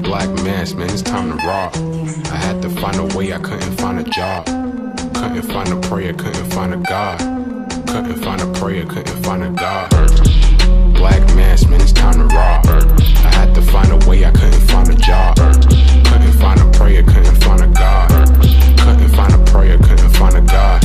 Black mass, man, it's time to rock. I had to find a way, I couldn't find a job. Couldn't find a prayer, couldn't find a God. Couldn't find a prayer, couldn't find a God. Black mass, man, it's time to rock. I had to find a way, I couldn't find a job. Couldn't find a prayer, couldn't find a God. Couldn't find a prayer, couldn't find a God.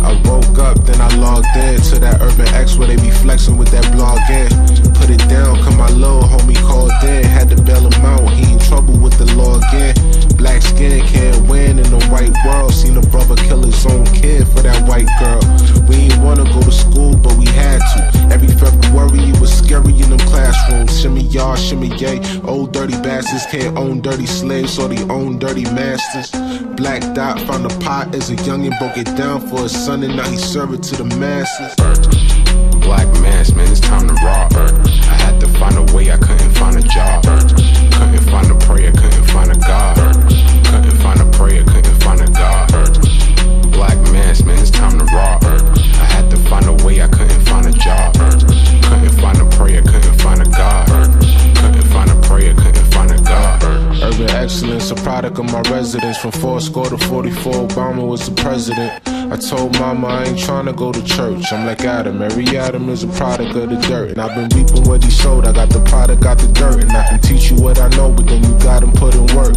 I woke up, then I logged in to that Urban X where they be flexing with that blog in. Put it down, cause my little homie called in. Had to bail him out, he in trouble with the law again. Black skin can't win in the white world. Seen a brother kill his own kid for that white girl. We ain't wanna go to school, but we had to. Every February it was scary in them classrooms. Shimmy y'all, shimmy yay. Old dirty bastards can't own dirty slaves, or they own dirty masters. Black Dot found a pot as a youngin', broke it down for his son, and now he serve it to the masses. Black mass, man, it's time to rock. I had to find a way, I couldn't find a job. Couldn't find a prayer, couldn't find a God. Couldn't find a prayer, couldn't find a God. Black mass, man, it's time to rock. I had to find a way, I couldn't find a job. Couldn't find a prayer, couldn't find a God. Couldn't find a prayer, couldn't find a God. Urban excellence, a product of my residence. From 4 to 44, Obama was the president. I told mama I ain't tryna go to church. I'm like Adam, every Adam is a product of the dirt. And I've been reaping what he sowed. I got the product, got the dirt. And I can teach you what I know, but then you gotta put in work.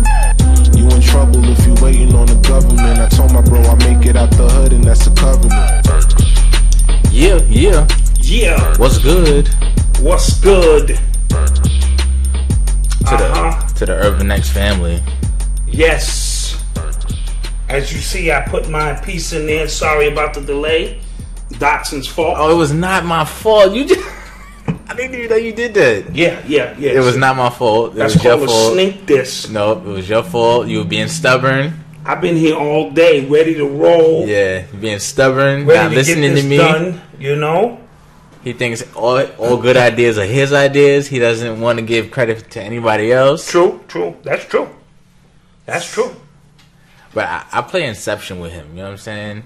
You in trouble if you waiting on the government. I told my bro I make it out the hood, and that's a covenant. Yeah. What's good? What's good? To the Urban X family. Yes. As you see, I put my piece in there. Sorry about the delay. Dotson's fault. Oh, it was not my fault. You just I didn't even know you did that. Yeah. It was not my fault. That's called a snake diss. No, it was your fault. You were being stubborn. I've been here all day, ready to roll. Yeah, you're being stubborn, ready not to listening get this to me. Done, you know? He thinks all good ideas are his ideas. He doesn't want to give credit to anybody else. True. That's true. But I play Inception with him. You know what I'm saying?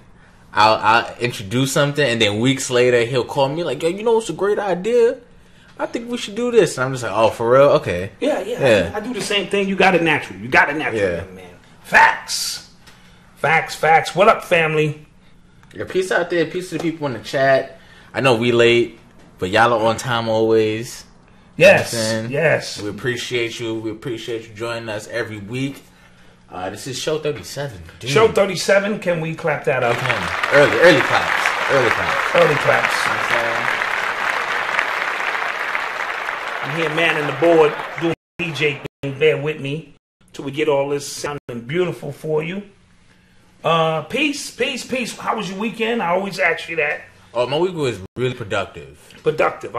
I'll introduce something, and then weeks later he'll call me like, "Yo, you know it's a great idea. I think we should do this." And I'm just like, "Oh, for real? Okay." Yeah. I do the same thing. You got it natural. Yeah. Man. Facts. What up, family? Yeah, peace out there. Peace to the people in the chat. I know we late, but y'all are on time always. Yes. You know what I'm saying? Yes. We appreciate you. We appreciate you joining us every week. This is show 37. Dude. Show 37. Can we clap that up? Early claps. Early claps. You know what I'm I'm here manning the board, doing DJ thing. Bear with me till we get all this sounding beautiful for you. Peace. How was your weekend? I always ask you that. Oh, my week was really productive. I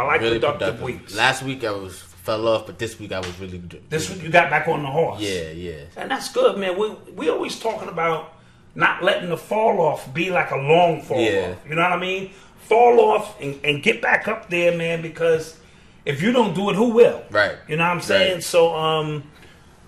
like really productive weeks. Last week I fell off, but this week I was really good. This week you got back on the horse. Yeah. And that's good, man. We always talking about not letting the fall off be like a long fall off. You know what I mean? Fall off and get back up there, man, because if you don't do it, who will? Right. You know what I'm saying? Right. So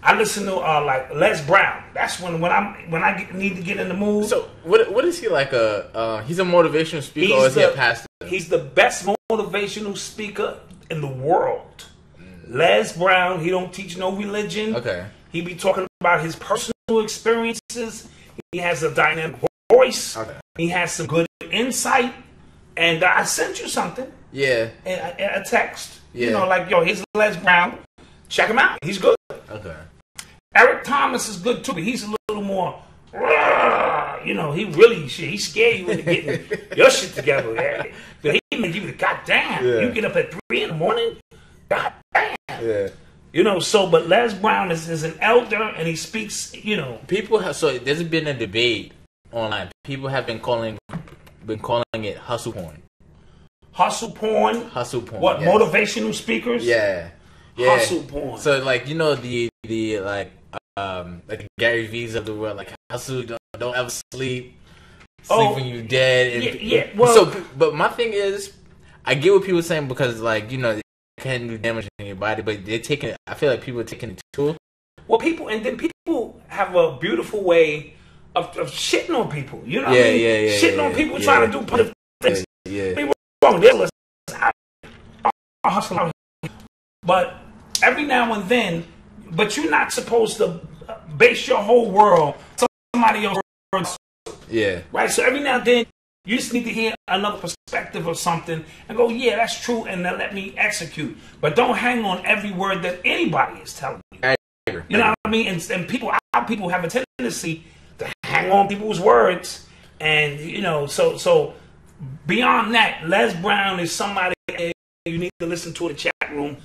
I listen to like Les Brown. That's when I need to get in the mood. So what is he like? He's a motivational speaker, or is he a pastor? He's the best motivational speaker in the world. Les Brown. He don't teach no religion. Okay. He be talking about his personal experiences. He has a dynamic voice. Okay. He has some good insight. And I sent you something. Yeah. A text. Yeah. You know, like, yo, here's Les Brown. Check him out. He's good. Okay. Eric Thomas is good too, but he's a little more, you know, he scare you into getting your shit together. Yeah. But he make you, goddamn, you get up at 3 in the morning, goddamn. Yeah. You know, but Les Brown is an elder and he speaks, you know. So there's been a debate online. People have been calling it hustle porn. Hustle porn? What, yes. Motivational speakers? Yeah. Hustle porn. So like, you know, the like Gary V's of the world, like hustle, don't ever sleep when you dead. And, well, but my thing is, I get what people are saying because, like, you know, it can do damage in your body, but they're taking it. I feel like people are taking it too. Well, people have a beautiful way of shitting on people. You know what I mean? Shitting on people trying to do positive things. People wrong. They're hustling out here. But every now and then, but you're not supposed to base your whole world on somebody else's words. Yeah. Right? So every now and then, you just need to hear another perspective of something and go, yeah, that's true, and then let me execute. But don't hang on every word that anybody is telling you. I agree. You know what I mean? And people have a tendency to hang on people's words. And, you know, so beyond that, Les Brown is somebody you need to listen to in the chat room.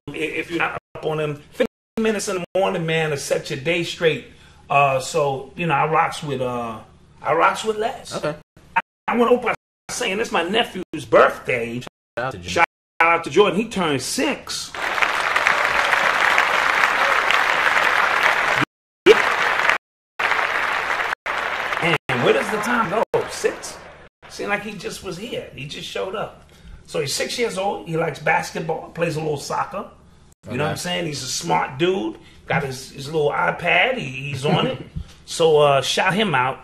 If you're not up on them, 15 minutes in the morning, man, to set your day straight. So, you know, I rocks with Les. Okay. I want to open by saying this is my nephew's birthday. Shout out to Jordan. He turned 6. And where does the time go? 6? Seemed like he just was here. He just showed up. So he's 6 years old. He likes basketball. Plays a little soccer. You know what I'm saying? He's a smart dude. Got his little iPad. He's on it. So shout him out.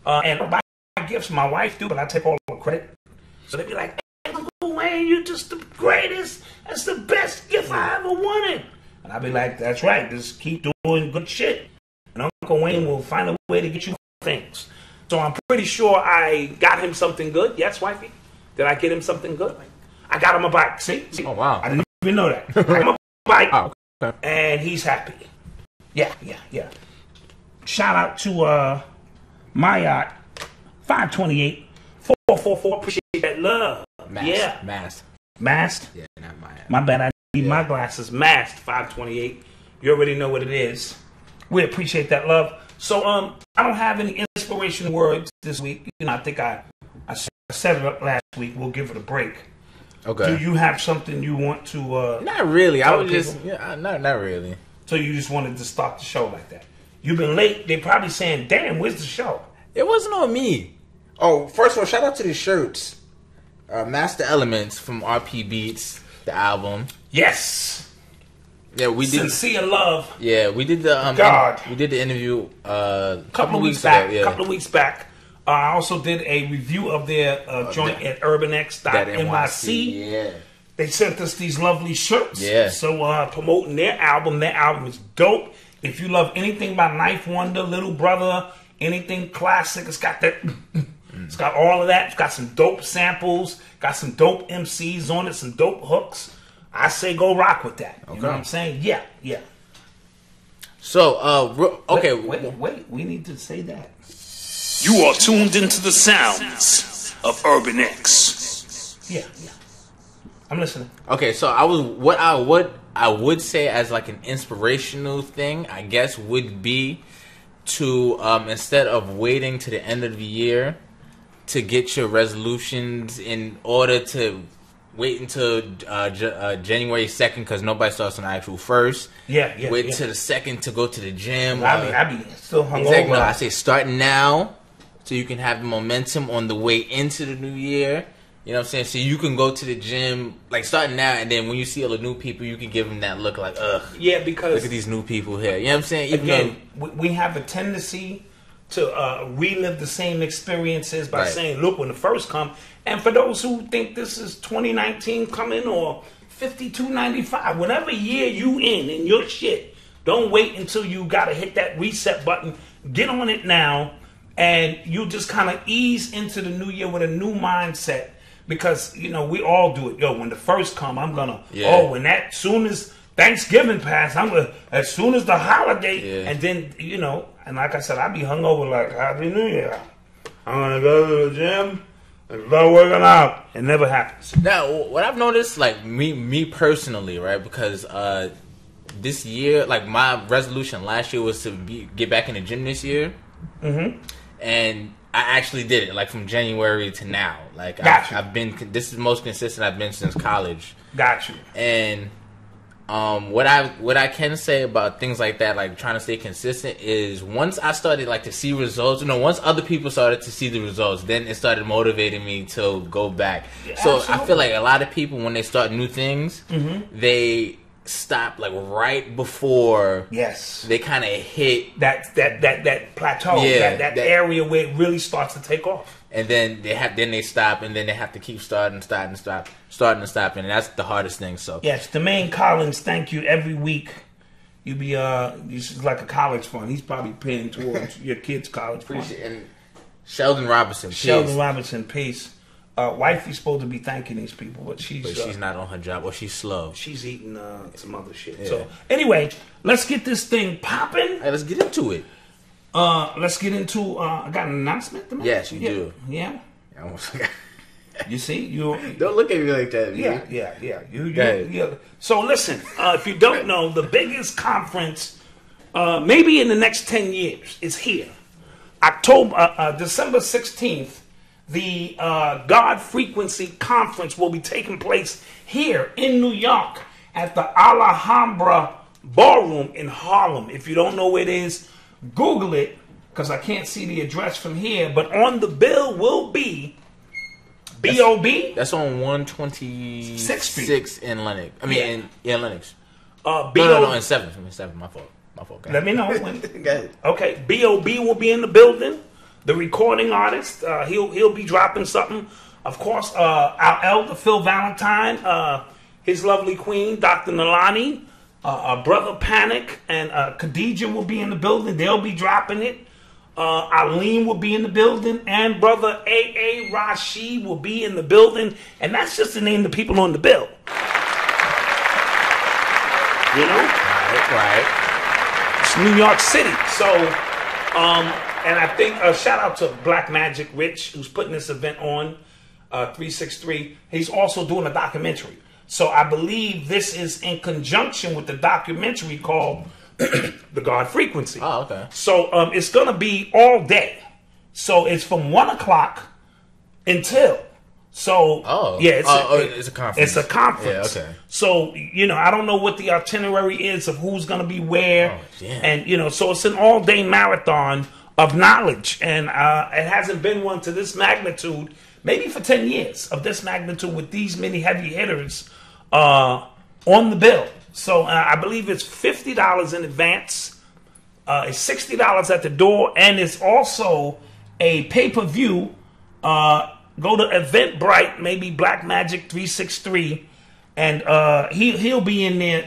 And buy gifts my wife do, but I take all the credit. So they be like, hey, Uncle Wayne, you just the greatest. That's the best gift I ever wanted. And I be like, that's right. Just keep doing good shit. And Uncle Wayne will find a way to get you things. So I'm pretty sure I got him something good. Yes, wifey? Did I get him something good? I got him a bike. See? Oh, wow. I didn't even know that. I got him a bike. Oh, okay. And he's happy. Yeah. Shout out to my yacht. 528 444. Appreciate that love. Masked. Yeah, not my. My bad. I need my glasses. Masked. 528. You already know what it is. We appreciate that love. So I don't have any inspirational words this week. You know, I think I set it up last week. We'll give it a break. Okay. Do you have something you want to? Not really. I would just not really. So you just wanted to start the show like that. You've been late. They're probably saying, "Damn, where's the show?" It wasn't on me. Oh, first of all, shout out to the shirts. Master Elements from RP Beats, the album. Yes. Yeah, we did. Sincere love. Yeah, we did the we did the interview a couple of weeks back. A couple of weeks back. I also did a review of their joint at urbanx.nyc. Yeah. They sent us these lovely shirts. Yeah. So promoting their album. Their album is dope. If you love anything by Knife Wonder, Little Brother, anything classic, it's got that. It's got all of that. It's got some dope samples. Got some dope MCs on it. Some dope hooks. I say go rock with that. You know what I'm saying? Yeah. So, okay. Wait. We need to say that. You are tuned into the sounds of Urban X. Yeah. I'm listening. Okay, so what I would say as like an inspirational thing, I guess, would be to instead of waiting to the end of the year to get your resolutions, in order to wait until January 2nd, because nobody starts on the actual 1st. Yeah. Wait till the 2nd to go to the gym. I be still hungover. Exactly. No, I say start now, so you can have the momentum on the way into the new year. You know what I'm saying? So you can go to the gym, like starting now, and then when you see all the new people, you can give them that look like, ugh. Yeah, because look at these new people here. You know what I'm saying? Even we have a tendency to relive the same experiences by saying, look, when the first come. And for those who think this is 2019 coming or 5295, whatever year you in your shit, don't wait until you got to hit that reset button. Get on it now, and you just kind of ease into the new year with a new mindset. Because, you know, we all do it. Yo, when the first come, I'm going to, soon as Thanksgiving pass, I'm going to, as soon as the holiday, and then, you know, and like I said, I be hungover like, Happy New Year. I'm going to go to the gym and start working out. It never happens. Now, what I've noticed, like, me personally, right, because this year, like, my resolution last year was to get back in the gym this year. Mm-hmm. And I actually did it, like, from January to now. Like, I've been, this is the most consistent I've been since college. Got you. And what I can say about things like that, like trying to stay consistent, is once I started, like, to see results, you know, once other people started to see the results, then it started motivating me to go back. Yeah, so absolutely. I feel like a lot of people, when they start new things, they stopped like right before they kind of hit that plateau, that area where it really starts to take off. And then they stop, and then they have to keep starting, and that's the hardest thing. So yes, Jermaine Collins, thank you. Every week you be this is like a college fund. He's probably paying towards your kids' college fund. And Sheldon Robinson, peace. Wifey's supposed to be thanking these people, but she's not on her job, or she's slow. She's eating some other shit. Yeah. So anyway, let's get this thing popping. Hey, let's get into it. Let's get into. I got an announcement to make. Yes, you do. Yeah. You see, don't look at me like that. Man. Yeah. You. So listen, if you don't know, the biggest conference, maybe in the next 10 years, is here. December 16th. The God Frequency Conference will be taking place here in New York at the Alhambra Ballroom in Harlem. If you don't know where it is, Google it, because I can't see the address from here. But on the bill will be B.O.B. That's on 126th Street in Lenox. I mean, in Lenox. No, in 7th. My fault. Let me know when. Okay, B.O.B. will be in the building. The recording artist, he'll be dropping something. Of course, our elder Phil Valentine, his lovely queen, Dr. Nalani, Brother Panic, and Khadija will be in the building. They'll be dropping it. Aline will be in the building, and Brother A.A. Rashid will be in the building. And that's just to name the people on the bill. You know? Right. It's New York City. So, and I think shout out to Black Magic Rich, who's putting this event on, 363. He's also doing a documentary. So I believe this is in conjunction with the documentary called The God Frequency. Oh, okay. So it's going to be all day. So it's from 1 o'clock until. So, it's a conference. It's a conference. Yeah, okay. So, I don't know what the itinerary is of who's going to be where. Oh, and, so it's an all-day marathon of knowledge. And it hasn't been one to this magnitude, maybe for 10 years, of this magnitude with these many heavy hitters on the bill. So I believe it's $50 in advance. It's $60 at the door. And it's also a pay-per-view. Go to Eventbrite, maybe Black Magic 363, and he'll be in there,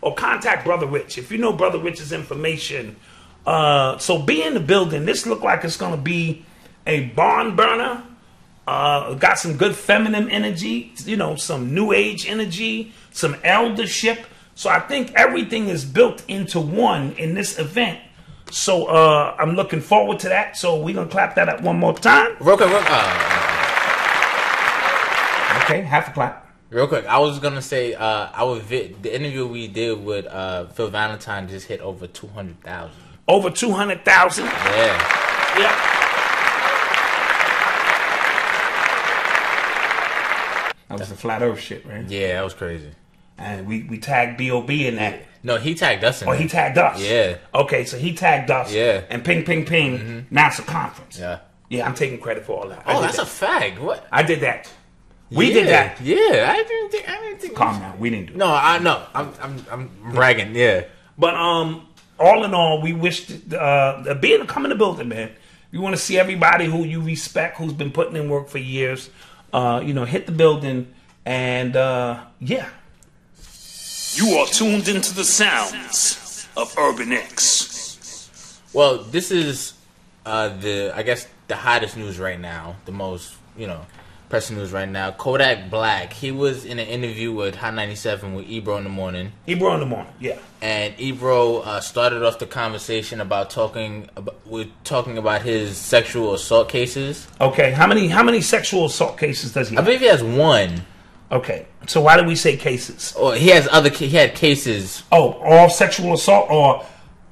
or contact Brother Rich if you know Brother Rich's information. So be in the building. This look like it's gonna be a barn burner. Got some good feminine energy, some new age energy, some eldership. So I think everything is built into one in this event. So I'm looking forward to that. So we're going to clap that up one more time. Real quick. Okay, half a clap. Real quick, I was going to say the interview we did with Phil Valentine just hit over 200,000. Over 200,000? Yeah. Yep. That was the flat earth shit, right? Yeah, that was crazy. And we tagged B.O.B. in that. No, he tagged us in that. Oh, he tagged us? Yeah. Okay, so he tagged us. Yeah. And ping. Mm-hmm. Now it's a conference. Yeah. Yeah, I'm taking credit for all that. That's a fact. What? I did that. We did that. Yeah, I didn't think. Calm down. We didn't do it. No, I know. I'm bragging. Yeah. But all in all, we wish to come in the building, man. You want to see everybody who you respect, who's been putting in work for years. Hit the building, and yeah. You are tuned into the sounds of Urban X. Well, this is the hottest news right now, the most pressing news right now. Kodak Black, he was in an interview with Hot 97 with Ebro in the morning. Yeah. And Ebro started off the conversation about talking about his sexual assault cases. Okay, how many sexual assault cases does he have? I believe he has one. Okay, so why did we say cases? Oh, he had cases. Oh, all sexual assault, or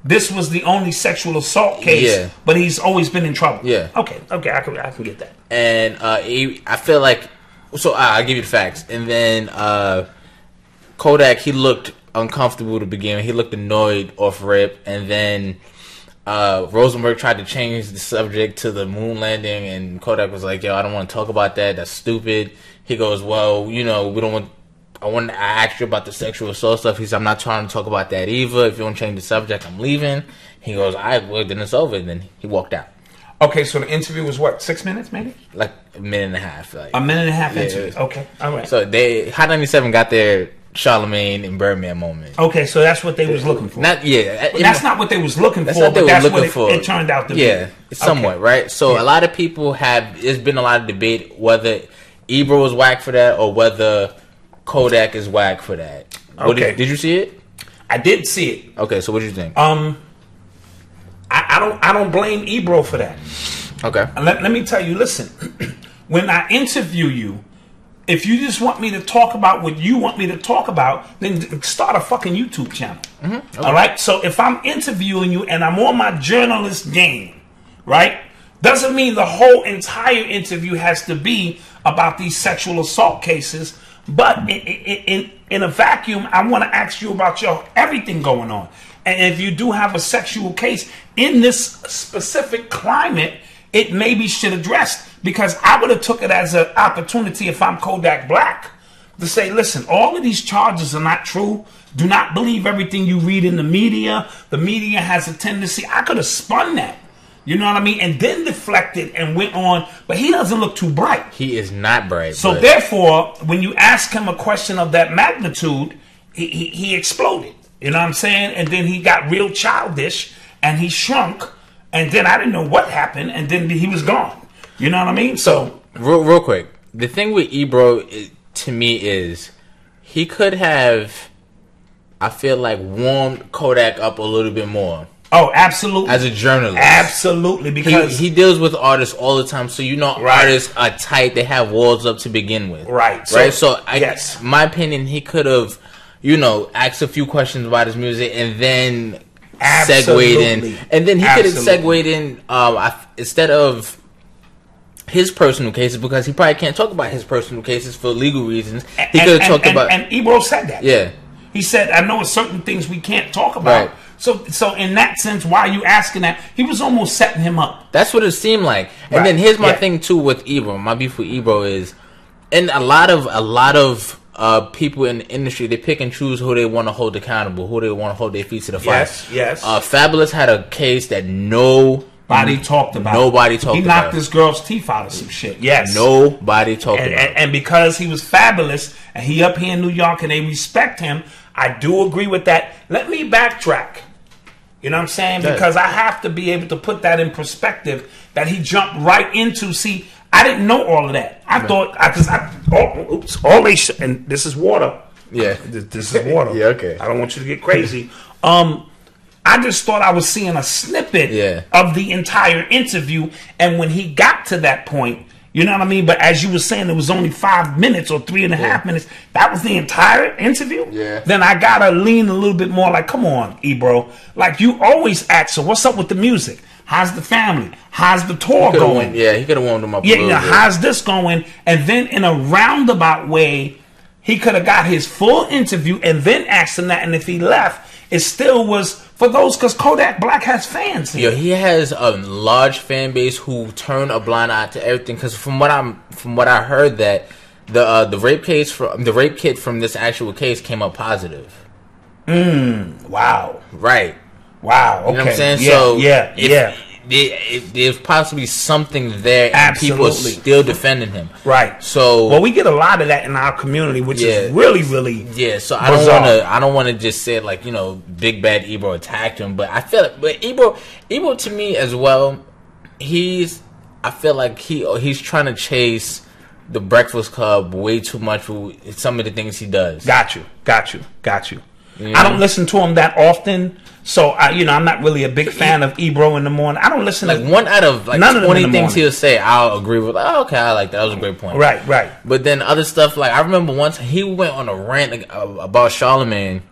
this was the only sexual assault case, but he's always been in trouble. Yeah. Okay, I can get that. And I feel like, so I'll give you the facts. And then Kodak, he looked uncomfortable to begin with. He looked annoyed off rip, and then Rosenberg tried to change the subject to the moon landing, and Kodak was like, "Yo, I don't want to talk about that. That's stupid." He goes, "Well, we don't want I asked you about the sexual assault stuff. He said, I'm not trying to talk about that either. If you don't change the subject, I'm leaving. He goes, all right, well, then it's over. And then he walked out. Okay, so the interview was what, 6 minutes maybe? Like a minute and a half. Like, a minute and a half interview. Okay, all right. So Hot 97 got their Charlemagne and Birdman moment. Okay, so that's what they was looking for. That's not what they was looking for. That's what it turned out to be. Yeah, somewhat, right? So a lot of people there's been a lot of debate whether Ebro was whack for that or whether Kodak is whack for that. Okay. Did you see it? I did see it. Okay, so what did you think? I don't blame Ebro for that. Okay. Let me tell you, listen, when I interview you, if you just want me to talk about what you want me to talk about, then start a fucking YouTube channel. Mm-hmm. Okay. All right? So if I'm interviewing you and I'm on my journalist game, right, doesn't mean the whole entire interview has to be about these sexual assault cases. But in a vacuum, I want to ask you about everything going on. And if you do have a sexual case in this specific climate, it maybe should address, because I would have took it as an opportunity if I'm Kodak Black to say, listen, all of these charges are not true. Do not believe everything you read in the media. The media has a tendency. I could have spun that. You know what I mean? And then deflected and went on. But he doesn't look too bright. He is not bright. So therefore, when you ask him a question of that magnitude, he exploded. You know what I'm saying? And then he got real childish and he shrunk. And then I didn't know what happened. And then he was gone. You know what I mean? So real quick, the thing with Ebro to me is he could have, I feel like, warmed Kodak up a little bit more. Oh, absolutely. As a journalist. Absolutely. Because he deals with artists all the time. So, you know, artists are tight. They have walls up to begin with. Right. So, my opinion, he could have, you know, asked a few questions about his music and then segued in. And then he could have segued in instead of his personal cases, because he probably can't talk about his personal cases for legal reasons. He could have talked about... And Ebro said that. Yeah. He said, I know certain things we can't talk about. Right. So in that sense, why are you asking that? He was almost setting him up. That's what it seemed like. And then here's my thing too with Ebro. My beef with Ebro is, and a lot of people in the industry, they pick and choose who they want to hold accountable, who they want to hold their feet to the fire. Yes. Fabulous had a case that nobody talked about. He knocked this girl's teeth out of some shit. Yes. Nobody talked about it. And because he was fabulous and he up here in New York and they respect him, I do agree with that. Let me backtrack. You know what I'm saying? Because I have to be able to put that in perspective, that he jumped right into. See, I didn't know all of that. I thought, and this is water. Yeah. This is water. Yeah, okay. I don't want you to get crazy. I just thought I was seeing a snippet of the entire interview. And when he got to that point, you know what I mean? But as you were saying, it was only 5 minutes or 3.5 minutes. That was the entire interview? Yeah. Then I got to lean a little bit more like, come on, Ebro. Like, you always ask, so what's up with the music? How's the family? How's the tour going? He could have warmed them up a little bit. How's this going? And then in a roundabout way, he could have got his full interview and then asked him that. And if he left, it still was for those, because Kodak Black has fans. Yeah, he has a large fan base who turn a blind eye to everything. Because from what I heard, that the rape kit from this actual case came up positive. Wow. Right. Wow. Okay. You know what I'm saying? There's possibly something there, and people are still defending him. Right. So, well, we get a lot of that in our community, which is really, really So I don't want to just say, like, you know, big bad Ebro attacked him, but I feel it. But Ebro to me as well, I feel like he's trying to chase the Breakfast Club way too much with some of the things he does. Got you. Yeah. I don't listen to him that often, so I'm not really a big fan of Ebro in the morning. I don't listen to one out of 20 things he'll say, I'll agree with. Oh, okay, I like that. That was a great point. Right. But then other stuff, like I remember once he went on a rant about Charlemagne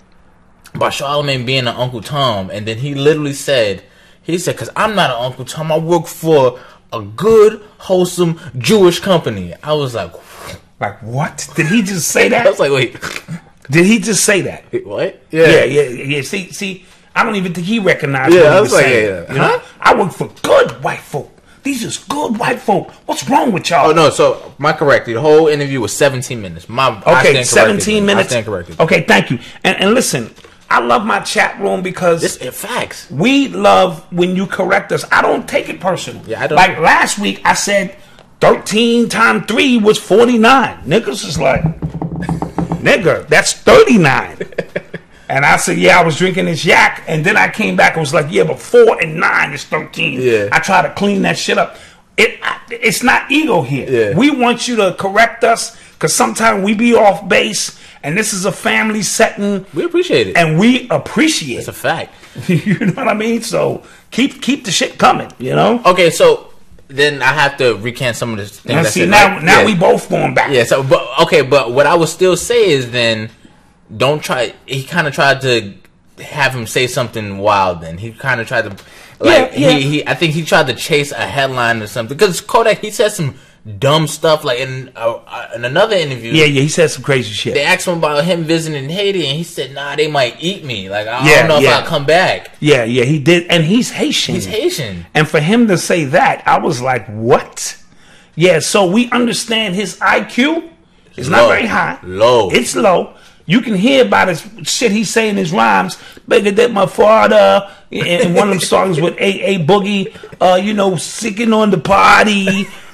being an Uncle Tom, and then he literally said, because I'm not an Uncle Tom, I work for a good, wholesome Jewish company. I was like what? Did he just say that? I was like, wait. Did he just say that? What? Yeah. See, I don't even think he recognized what he was saying. Huh? I work for good white folk. These is good white folk. What's wrong with y'all? Oh no, so my corrected. The whole interview was 17 minutes. Okay, 17 minutes. I stand corrected. Okay, thank you. And listen, I love my chat room because This is facts. we love when you correct us. I don't take it personal. Yeah, I don't. Like last week, I said 13 times 3 was 49. Niggas is like, nigga, that's 39. And I said, yeah, I was drinking this yak. And then I came back and was like, yeah, but 4 and 9 is 13. Yeah. I try to clean that shit up. It's not ego here. Yeah. We want you to correct us because sometimes we be off base. And this is a family setting. We appreciate it. And we appreciate It's a it. fact. You know what I mean? So keep the shit coming, you know? Okay, so then I have to recant some of the things Now, I see, said. now Yeah. we both going back. Yeah, so but what I would still say is then don't try. He kind of tried to have him say something wild. Then he kind of tried to He I think he tried to chase a headline or something because Kodak he said some dumb stuff like in another interview. Yeah, he said some crazy shit. They asked him about him visiting Haiti, and he said, "Nah, they might eat me. Like I Yeah, don't know if yeah. I'll come back." Yeah, he did, and he's Haitian. He's Haitian. And for him to say that, I was like, what? Yeah, so we understand his IQ is not Low. very high. Low. It's low. You can hear about his shit he say in his rhymes. Bigger than my father. In one of them songs with A Boogie, sicking on the party,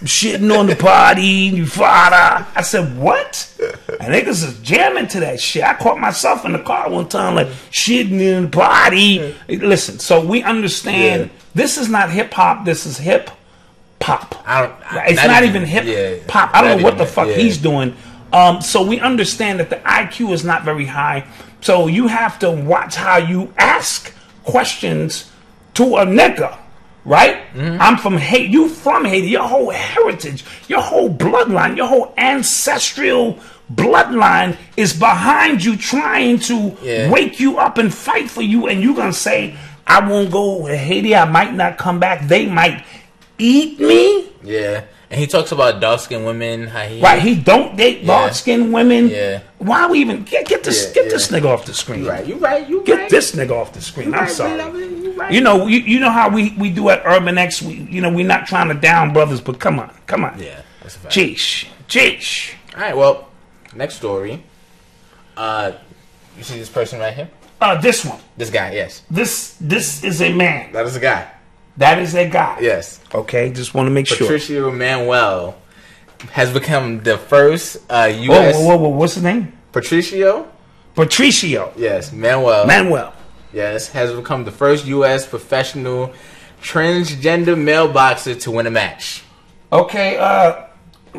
shitting on the party, you father. I said, what? And niggas is jamming to that shit. I caught myself in the car one time like, shitting in the party. Listen, so we understand this is not hip hop, this is hip pop. It's not even hip pop. I don't know what the fuck he's doing. So we understand that the IQ is not very high. So you have to watch how you ask questions to a nigga, right? Mm-hmm. I'm from Haiti. You from Haiti. Your whole heritage, your whole bloodline, your whole ancestral bloodline is behind you trying to wake you up and fight for you. And you're going to say, I won't go to Haiti. I might not come back. They might eat me. Yeah. And he talks about dark-skinned women. How he don't date dark-skinned women. Yeah. Why we even get this nigga off the screen? You right. Get this nigga off the screen. I'm sorry. You right. You know how we do at Urban X. We're not trying to down brothers, but come on. Yeah, that's a fact. Jeesh. All right. Well, next story. You see this person right here? This one. This guy. Yes. This is a man. That is a guy. That is a guy. Yes. Okay. Just want to make sure. Patricio Manuel has become the first U.S. Whoa. What's his name? Patricio. Yes. Manuel. Yes, has become the first U.S. professional transgender male boxer to win a match. Okay.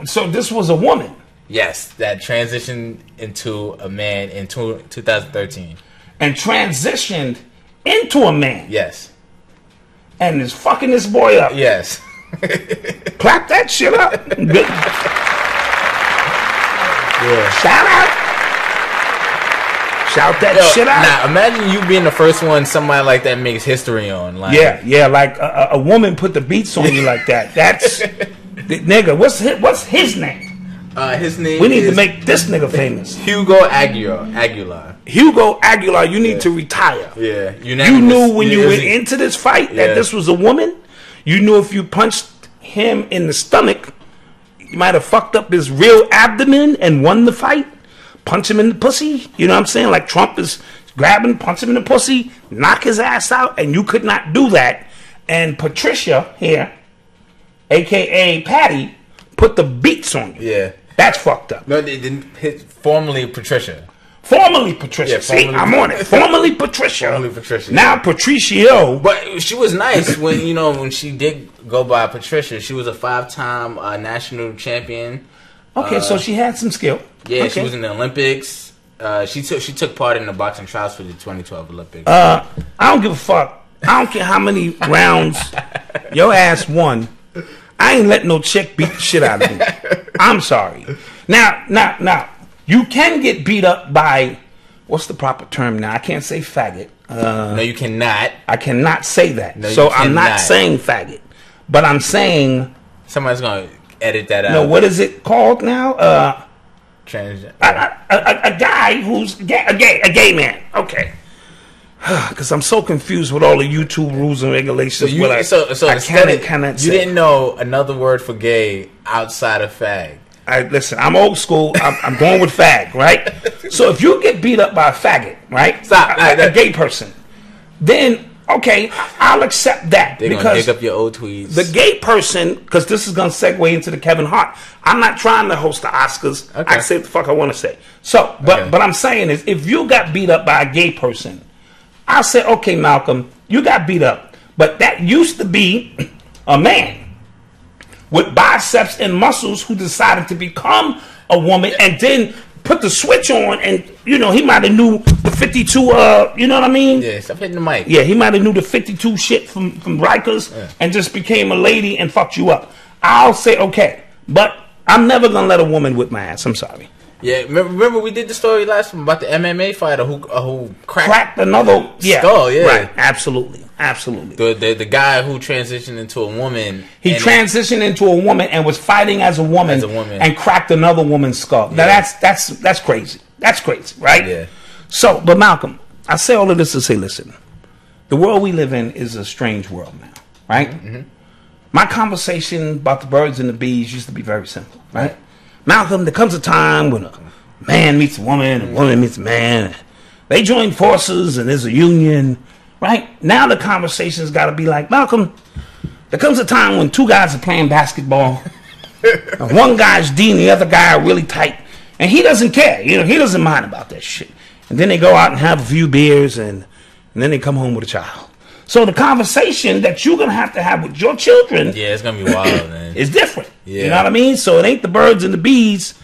So this was a woman. Yes, that transitioned into a man in 2013. And transitioned into a man. Yes. And is fucking this boy up. Yes. Clap that shit up. Good. Yeah. Shout that shit out. Now, imagine you being the first one somebody like that makes history on. Like, yeah, like a woman put the beats on you like that. That's nigga. What's his name? His name. We need to make this nigga famous. Hugo Aguilar. Hugo Aguilar, you need to retire. Yeah, you knew when you went into this fight that this was a woman. You knew if you punched him in the stomach, you might have fucked up his real abdomen and won the fight. Punch him in the pussy. You know what I'm saying? Like Trump is grabbing, punch him in the pussy, knock his ass out, and you could not do that. And Patricia here, a.k.a. Patty, put the beats on you. Yeah. That's fucked up. No, they didn't hit formerly Patricia. Formerly Patricia. Yeah, See, I'm on it. Formerly Patricia. Formerly Patricia. Now Patricio. But she was nice when she did go by Patricia. She was a 5-time national champion. Okay, so she had some skill. Yeah, okay. She was in the Olympics. She took part in the boxing trials for the 2012 Olympics. I don't give a fuck. I don't care how many rounds your ass won. I ain't letting no chick beat the shit out of me. I'm sorry. Now, you can get beat up by, what's the proper term now? I can't say faggot. No, you cannot. I cannot say that. No, so I'm not saying faggot. But I'm saying... Somebody's going to edit that out. No, what is it called now? Transgender. A guy who's a gay man. Okay. Because I'm so confused with all the YouTube rules and regulations. You didn't know another word for gay outside of fag. Listen, I'm old school. I'm going with fag, right? So if you get beat up by a faggot, right? Stop. A gay person, then okay, I'll accept that. They're gonna dig up your old tweets. The gay person, because this is gonna segue into the Kevin Hart. I'm not trying to host the Oscars. Okay. I can say what the fuck I want to say. So, but I'm saying is, if you got beat up by a gay person, I say, okay, Malcolm, you got beat up, but that used to be a man with biceps and muscles who decided to become a woman and then put the switch on, and he might have knew the 52. You know what I mean? Yeah, stop hitting the mic. Yeah, he might have knew the 52 shit from Rikers and just became a lady and fucked you up. I'll say okay, but I'm never gonna let a woman whip my ass. I'm sorry. Yeah, remember we did the story last time about the MMA fighter who cracked another skull. Yeah, right. Absolutely. The guy who transitioned into a woman. He transitioned into a woman and was fighting as a woman and cracked another woman's skull. Now that's crazy. That's crazy, right? Yeah. So, but Malcolm, I say all of this to say, listen, the world we live in is a strange world now, right? Mm-hmm. My conversation about the birds and the bees used to be very simple, right? Malcolm, there comes a time when a man meets a woman and a woman meets a man. They join forces and there's a union, right? Now the conversation's got to be like, Malcolm, there comes a time when two guys are playing basketball. And one guy's D and the other guy are really tight. And he doesn't care. He doesn't mind about that shit. And then they go out and have a few beers and then they come home with a child. So the conversation that you're going to have with your children, it's going to be wild, man. It's different. Yeah. You know what I mean? So it ain't the birds and the bees.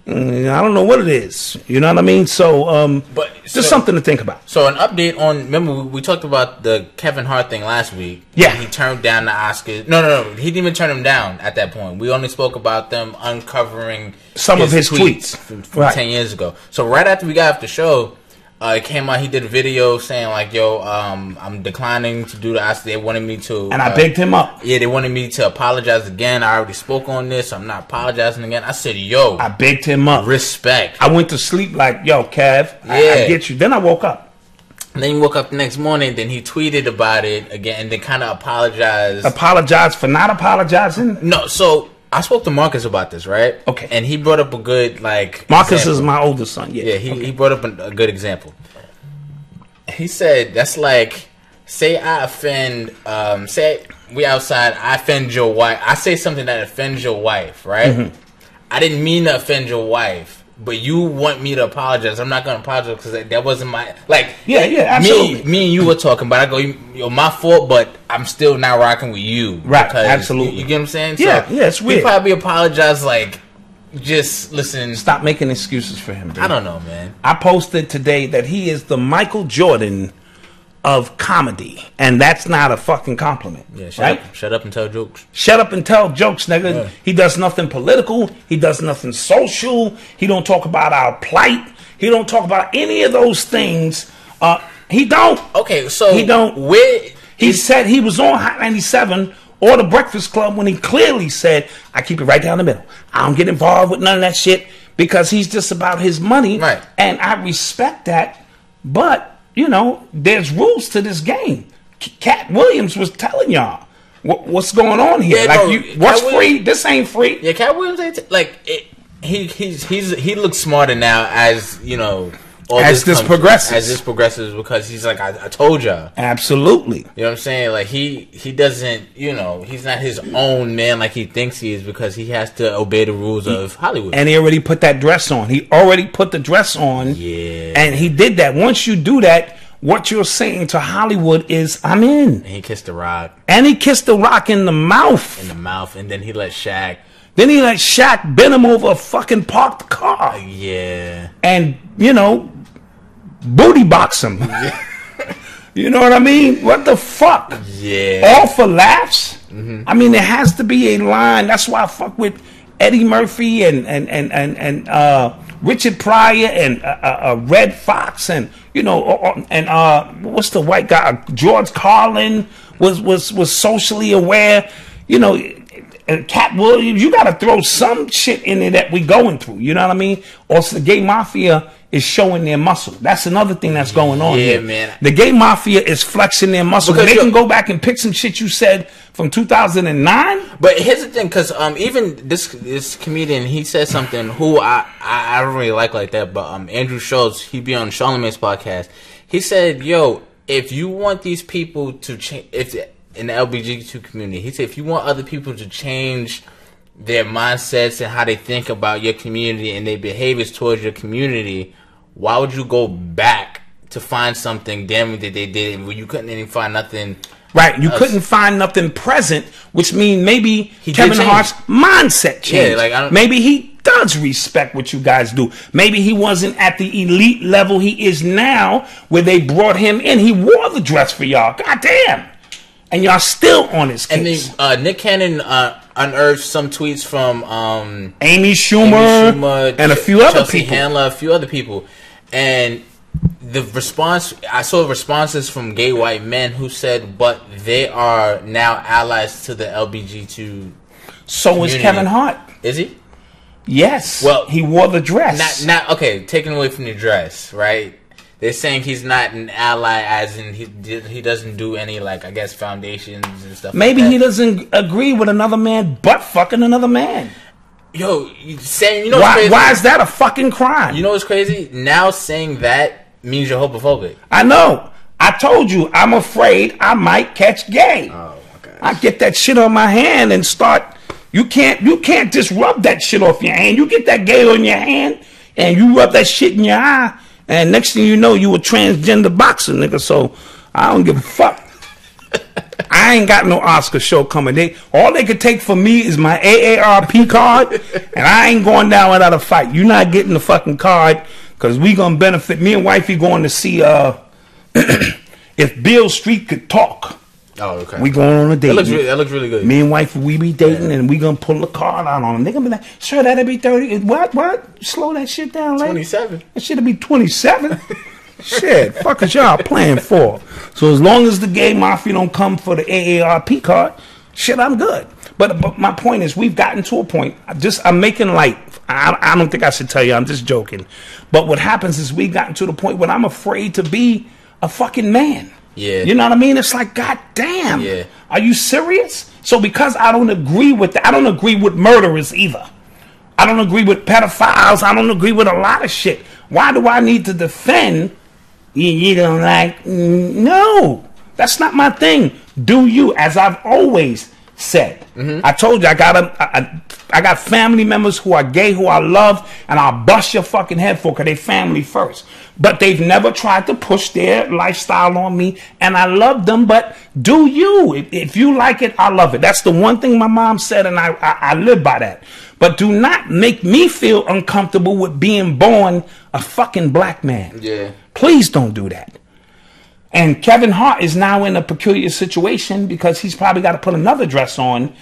I don't know what it is. You know what I mean? So, just something to think about. So an update on, remember we talked about the Kevin Hart thing last week. Yeah. He turned down the Oscars. No. He didn't even turn them down at that point. We only spoke about them uncovering some of his tweets from 10 years ago. So right after we got off the show, it came out, he did a video saying like, yo, I'm declining to do the Oscars. They wanted me to. And I begged him up. Yeah, they wanted me to apologize again. I already spoke on this. I'm not apologizing again. I said, yo. I begged him up. Respect. I went to sleep like, yo, Kev, I get you. Then I woke up. And then he woke up the next morning. Then he tweeted about it again and then kind of apologized. Apologized for not apologizing? No, so I spoke to Marcus about this, right? Okay. And he brought up a good, Marcus example. Is my oldest son, yeah. Yeah, he brought up a good example. He said, that's like, say I offend, say we outside, I offend your wife. I say something that offends your wife, right? Mm-hmm. I didn't mean to offend your wife, but you want me to apologize. I'm not going to apologize because that wasn't my, Yeah, absolutely. Me and you were talking, but I go, you're my fault, but I'm still not rocking with you. Right, absolutely. You get what I'm saying? Yeah, so it's weird. He probably apologized just listen. Stop making excuses for him, dude. I don't know, man. I posted today that he is the Michael Jordan of comedy, and that's not a fucking compliment. Yeah, shut up and tell jokes. Shut up and tell jokes, nigga. Yeah. He does nothing political. He does nothing social. He don't talk about our plight. He don't talk about any of those things. He don't. Okay, so he don't. He said he was on Hot 97 or the Breakfast Club when he clearly said, I keep it right down the middle. I don't get involved with none of that shit because he's just about his money. Right. And I respect that. But, there's rules to this game. Cat Williams was telling y'all what's going on here. Yeah, what's free? This ain't free. Yeah, Cat Williams ain't he looks smarter now as, as this progresses because he's like, I told y'all. Absolutely. You know what I'm saying? He doesn't, he's not his own man like he thinks he is because he has to obey the rules of Hollywood. And he already put that dress on. He already put the dress on. Yeah. And he did that. Once you do that, what you're saying to Hollywood is, I'm in. And he kissed The Rock. And he kissed The Rock in the mouth. And then he let Shaq. Then he let Shaq bend him over a fucking parked car. Yeah. And, booty box him. You know what I mean? What the fuck? Yeah. All for laughs? Mm-hmm. I mean, there has to be a line. That's why I fuck with Eddie Murphy and Richard Pryor and Red Fox and what's the white guy? George Carlin was socially aware. Cat Williams, you got to throw some shit in there that we going through. You know what I mean? Also, the gay mafia is showing their muscle. That's another thing that's going on here. Man. The gay mafia is flexing their muscle. They can go back and pick some shit you said from 2009. But here's the thing, because even this comedian, he said something who I don't really like that, but Andrew Schultz, he be on Charlamagne's podcast. He said, yo, if you want these people to change, if in the LGBTQ community, he said, if you want other people to change their mindsets and how they think about your community and their behaviors towards your community, why would you go back to find something damning that they did when you couldn't even find nothing? Right, you couldn't find nothing present, which means maybe Kevin Hart's mindset changed. Yeah, maybe he does respect what you guys do. Maybe he wasn't at the elite level he is now, where they brought him in. He wore the dress for y'all. God damn. And y'all still on his case. And then Nick Cannon unearthed some tweets from Amy Schumer and a few other Chelsea people. Handler, a few other people. And the response, I saw responses from gay white men who said, but they are now allies to the LGBTQ. So community. is Kevin Hart. Is he? Yes. Well, he wore the dress. Not okay, taken away from the dress, right? They're saying he's not an ally, as in he doesn't do any, like, I guess, foundations and stuff. Maybe like that. he doesn't agree with another man butt fucking another man. Yo, saying, you know what's crazy? Why is that a fucking crime? You know what's crazy? Now saying that means you're homophobic. I know. I told you, I'm afraid I might catch gay. Oh, okay. I get that shit on my hand and start. You can't just rub that shit off your hand. You get that gay on your hand and you rub that shit in your eye, and next thing you know, you a transgender boxer, nigga. So I don't give a fuck. I ain't got no Oscar show coming. All they could take from me is my AARP card, and I ain't going down without a fight. You're not getting the fucking card, because we gonna benefit. Me and wifey going to see If Beale Street Could Talk. Oh, okay. We going on a date. That looks really good. Me and wife, we be dating, and we gonna pull the card out on them. They gonna be like, sure, that'll be 30. What? Slow that shit down, like 27. That shit'll be 27. Shit, fuck is y'all playing for? So as long as the gay mafia don't come for the AARP card, shit, I'm good. But my point is, we've gotten to a point. I'm making light. I don't think I should tell you. I'm just joking. But what happens is we've gotten to the point where I'm afraid to be a fucking man. Yeah. You know what I mean? It's like, God damn. Yeah. Are you serious? So because I don't agree with that, I don't agree with murderers either. I don't agree with pedophiles. I don't agree with a lot of shit. Why do I need to defend? You don't like? No, that's not my thing. Do you? As I've always said. Mm-hmm. I told you I got family members who are gay who I love, and I'll bust your fucking head for, because they family first. But they've never tried to push their lifestyle on me, and I love them. But do you? If you like it, I love it. That's the one thing my mom said, and I live by that. But do not make me feel uncomfortable with being born a fucking black man. Yeah. Please don't do that. And Kevin Hart is now in a peculiar situation, because he's probably got to put another dress on,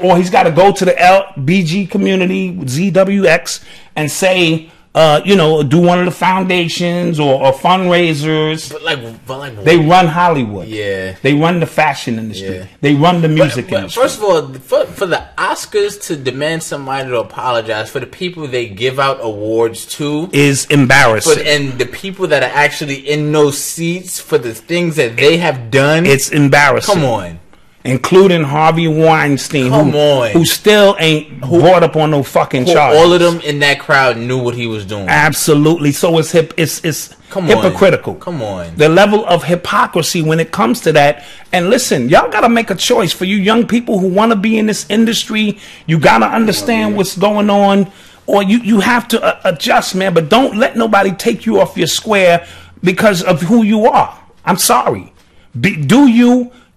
or he's got to go to the LBG community, ZWX, and say, do one of the foundations or fundraisers. But like they run Hollywood. Yeah. They run the fashion industry. Yeah. They run the music industry. First of all, for the Oscars to demand somebody to apologize for the people they give out awards to is embarrassing. And the people that are actually in those seats for the things that they have done. It's embarrassing. Come on. Including Harvey Weinstein, who still ain't brought up on no fucking charges. All of them in that crowd knew what he was doing. Absolutely. So it's hypocritical. Come on. The level of hypocrisy when it comes to that. And listen, y'all got to make a choice. For you young people who want to be in this industry, you got to understand what's going on, or you have to adjust, man. But don't let nobody take you off your square because of who you are. I'm sorry.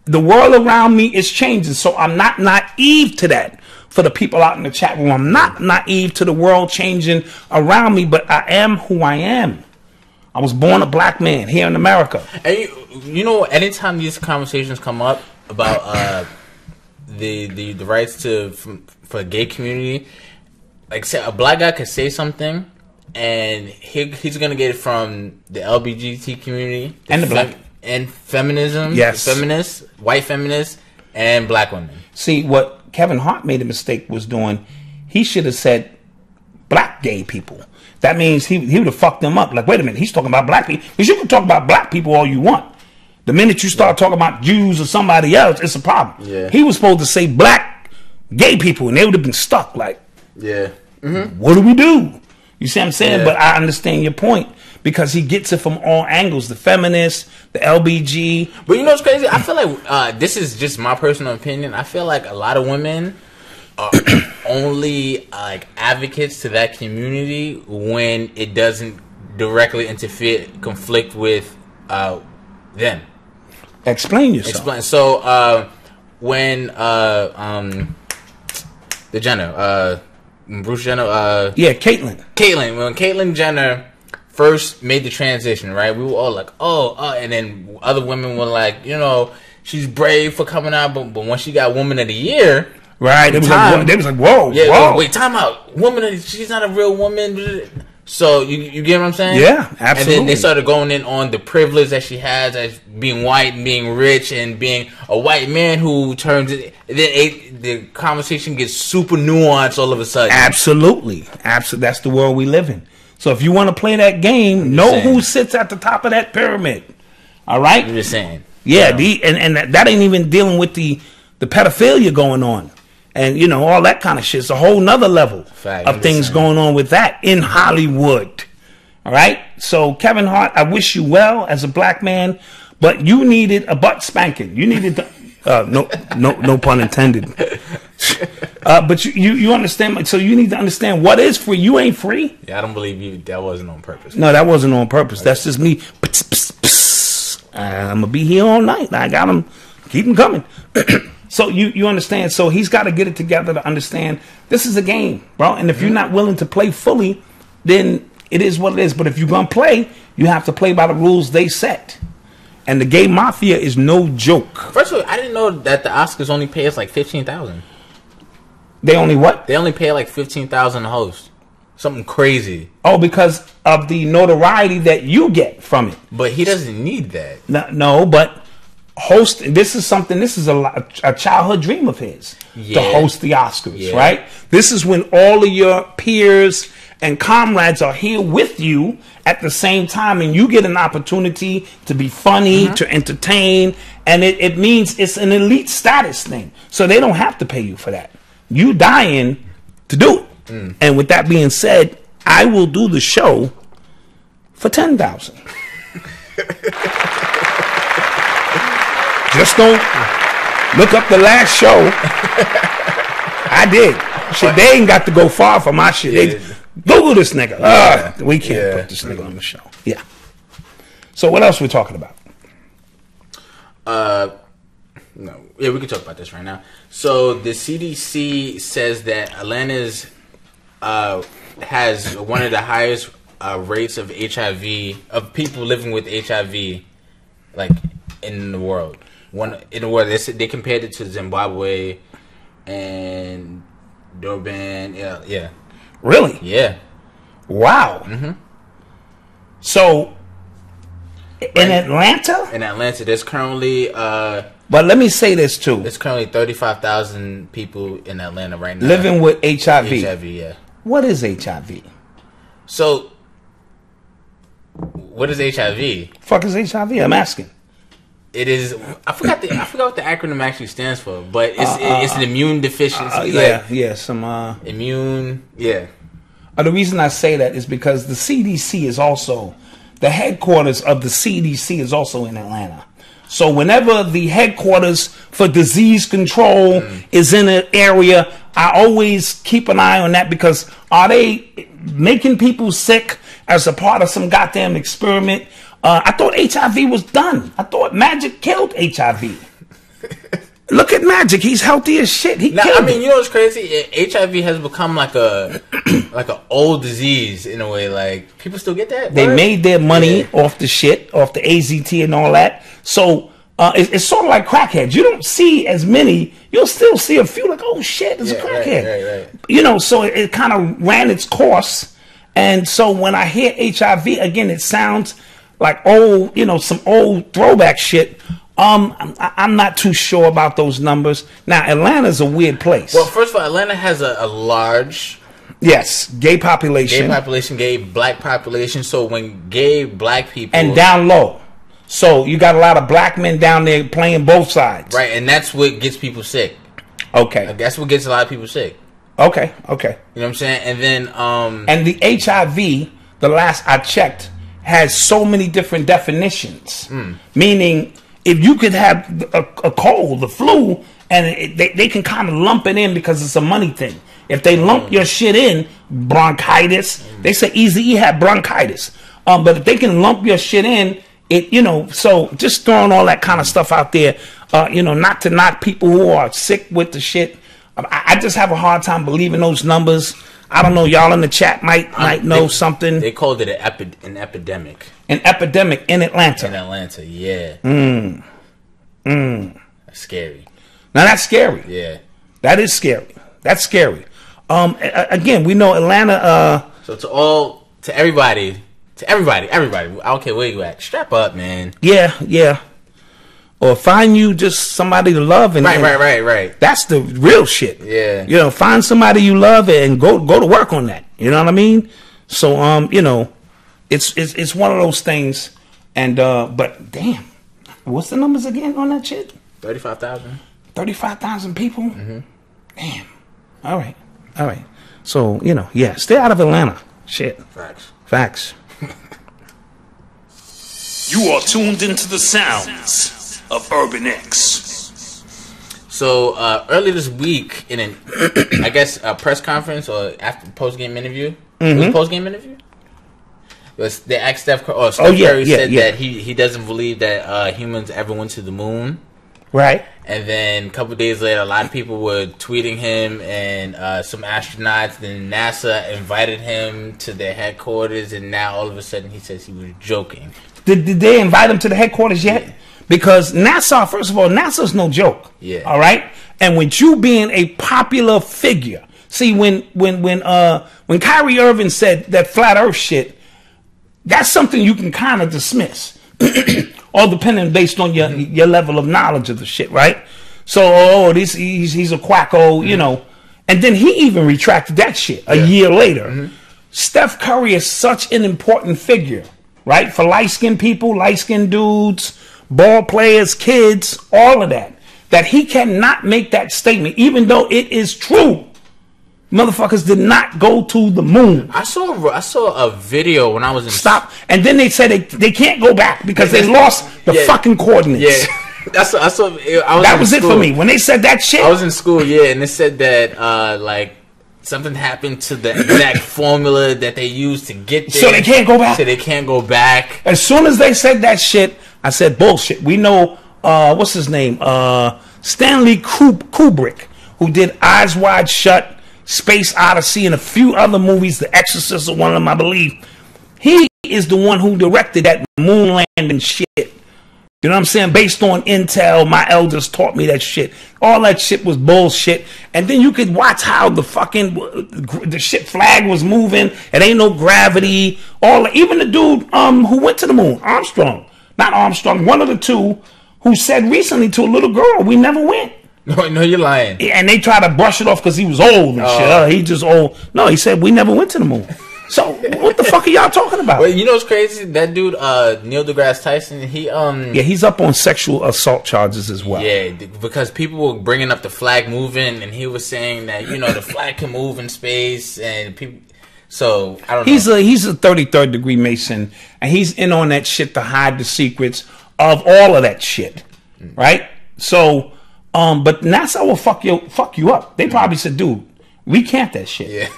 The world around me is changing, so I'm not naive to that. For the people out in the chat room, I'm not naive to the world changing around me, but I am who I am. I was born a black man here in America. And you know, anytime these conversations come up about the rights for the gay community, like, say a black guy could say something, and he's gonna get it from the LGBT community and the black. And feminism, yes, feminists, white feminists, and black women. See, what Kevin Hart made a mistake was doing, he should have said black gay people. That means he would have fucked them up. Like, wait a minute, he's talking about black people. Because you can talk about black people all you want. The minute you start talking about Jews or somebody else, it's a problem. Yeah. He was supposed to say black gay people, and they would have been stuck. Like, what do we do? You see what I'm saying? Yeah. But I understand your point because he gets it from all angles. The feminists, the LBG. But you know what's crazy? I feel like this is just my personal opinion. I feel like a lot of women are only like advocates to that community when it doesn't directly conflict with them. Explain yourself. So when the Jenner, Bruce Jenner, Caitlyn. When Caitlyn Jenner first made the transition, right? We were all like, and then other women were like, you know, she's brave for coming out, but when she got Woman of the Year, right? It was like, whoa, yeah, whoa. Wait, time out. She's not a real woman. So you get what I'm saying? Yeah, absolutely. And then they started going in on the privilege that she has as being white and being rich and being a white man who turns it. Then the conversation gets super nuanced all of a sudden. Absolutely. That's the world we live in. So if you want to play that game, know who sits at the top of that pyramid. All right? I'm just saying. Yeah, and that ain't even dealing with the pedophilia going on. And, you know, all that kind of shit. It's a whole nother level of things going on with that in Hollywood. All right? So, Kevin Hart, I wish you well as a black man, but you needed a butt spanking. You needed no pun intended. But you understand. So, you need to understand what is free. You ain't free. Yeah, I don't believe you. That wasn't on purpose. No, that wasn't on purpose. That's just me. I'm going to be here all night. I got them. Keep them coming. So you understand. So he's got to get it together to understand this is a game, bro. And if you're not willing to play fully, then it is what it is. But if you're going to play, you have to play by the rules they set. And the gay mafia is no joke. First of all, I didn't know that the Oscars only pay us like $15,000. They only what? They only pay like $15,000 a host. Something crazy. Oh, because of the notoriety that you get from it. But he doesn't need that. No, but this is a childhood dream of his to host the Oscars, right? This is when all of your peers and comrades are here with you at the same time, and you get an opportunity to be funny, to entertain, and it means it's an elite status thing. So they don't have to pay you for that. You dying to do it. And with that being said, I will do the show for $10,000. Just don't look up the last show. I did. Shit, they ain't got to go far for my shit. They Google this nigga. We can't put this nigga on the show. Yeah. So what else we talking about? No. Yeah, we can talk about this right now. So the CDC says that Atlanta's has one of the highest rates of HIV, of people living with HIV, like in the world. They compared it to Zimbabwe and Durban. Yeah. Really? Yeah. Wow. So in Atlanta? In Atlanta, there's currently but let me say this too. There's currently 35,000 people in Atlanta right now living with HIV. HIV, yeah. What is HIV? So, what is HIV? Fuck is HIV? I'm asking. It is. I forgot what the acronym actually stands for, but it's an immune deficiency. Immune. Yeah. The reason I say that is because the CDC is also the headquarters of the CDC is also in Atlanta. So whenever the headquarters for disease control is in an area, I always keep an eye on that, because are they making people sick as a part of some goddamn experiment? I thought HIV was done. I thought Magic killed HIV. Look at Magic; he's healthy as shit. He killed it. You know what's crazy? HIV has become like an old disease in a way. Like, people still get that. They made their money off the shit, off the AZT and all that. So it's sort of like crackheads. You don't see as many. You'll still see a few. Like, oh shit, there's a crackhead. Right. You know, so it kind of ran its course. And so when I hear HIV again, it sounds like old, some old throwback shit. I'm not too sure about those numbers. Now, Atlanta's a weird place. Well, first of all, Atlanta has a large Yes, gay population. Gay population, gay black population. So when gay black people... And down low. So you got a lot of black men down there playing both sides. Right, and that's what gets people sick. Okay. Like, that's what gets a lot of people sick. Okay. You know what I'm saying? And then... And the HIV, the last I checked, has so many different definitions. Meaning, if you could have a cold, the flu, and they can kind of lump it in because it's a money thing. If they lump your shit in, bronchitis, they say Eazy-E had bronchitis. But if they can lump your shit in, so just throwing all that kind of stuff out there, not to knock people who are sick with the shit. I just have a hard time believing those numbers. I don't know. Y'all in the chat might know something. They called it an epidemic. An epidemic in Atlanta. In Atlanta, yeah. That's scary. Now that's scary. Yeah. That is scary. That's scary. Again, we know Atlanta. So to everybody, I don't care where you at, strap up, man. Yeah. Or find you just somebody to love and right. That's the real shit. Yeah. Find somebody you love and go to work on that. You know what I mean? So it's one of those things. And but damn, what's the numbers again on that shit? 35,000. 35,000 people. Damn. All right. So stay out of Atlanta. Shit. Facts. You are tuned into the sounds of Urban X. So earlier this week, in an I guess a press conference or after post game interview, was it a post game interview? They asked Steph Curry said that he doesn't believe that humans ever went to the moon. Right. And then a couple days later, a lot of people were tweeting him and some astronauts. Then NASA invited him to their headquarters, and now all of a sudden he says he was joking. Did they invite him to the headquarters yet? Yeah. Because NASA, first of all, NASA's no joke. Yeah. All right. And with you being a popular figure, see when Kyrie Irving said that flat Earth shit, that's something you can kind of dismiss, all depending based on your level of knowledge of the shit, right? So he's a quacko, and then he even retracted that shit a year later. Steph Curry is such an important figure, right? For light-skinned people, light-skinned dudes, ball players, kids, all of that he cannot make that statement, even though it is true. Motherfuckers did not go to the moon. I saw a video when I was in... Stop. And then they said they can't go back because they lost the fucking coordinates. Yeah. That was it for me. When they said that shit... I was in school, and they said that, something happened to the exact formula that they used to get there. So they can't go back? So they can't go back. As soon as they said that shit, I said, bullshit. We know, what's his name? Stanley Kubrick, who did Eyes Wide Shut, Space Odyssey, and a few other movies. The Exorcist is one of them, I believe. He is the one who directed that moon landing shit. You know what I'm saying? Based on intel, my elders taught me that shit. All that shit was bullshit. And then you could watch how the shit flag was moving. It ain't no gravity. Even the dude who went to the moon, not Armstrong, one of the two, who said recently to a little girl, "We never went." No, you're lying. And they try to brush it off because he was old and shit. He just old. No, he said, "We never went to the moon." So what the fuck are y'all talking about? Well, you know what's crazy? That dude, Neil deGrasse Tyson, he's up on sexual assault charges as well. Yeah, because people were bringing up the flag moving, and he was saying that the flag can move in space, and people. So I don't know. He's a 33rd degree Mason, and he's in on that shit to hide the secrets of all of that shit, right? So, but NASA will fuck you up. They probably said, "Dude, we can't that shit." Yeah.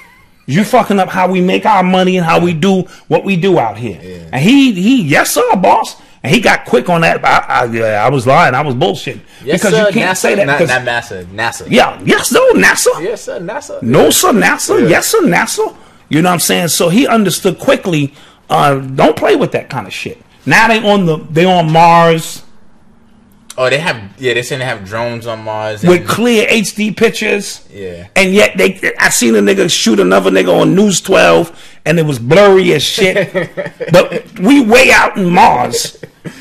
You fucking up how we make our money and how we do what we do out here. Yeah. And he, yes sir, boss. And he got quick on that. I was lying. I was bullshit. Yes, because sir, you can't NASA, say that. Not NASA. Yeah. Yes, sir, NASA. Yes, sir, NASA. No, sir, NASA. Yeah. Yes, sir, NASA. You know what I'm saying? So he understood quickly. Don't play with that kind of shit. Now they on Mars. Oh, they saying they have drones on Mars with clear HD pictures. Yeah, and yet I seen a nigga shoot another nigga on News 12, and it was blurry as shit. But we way out in Mars,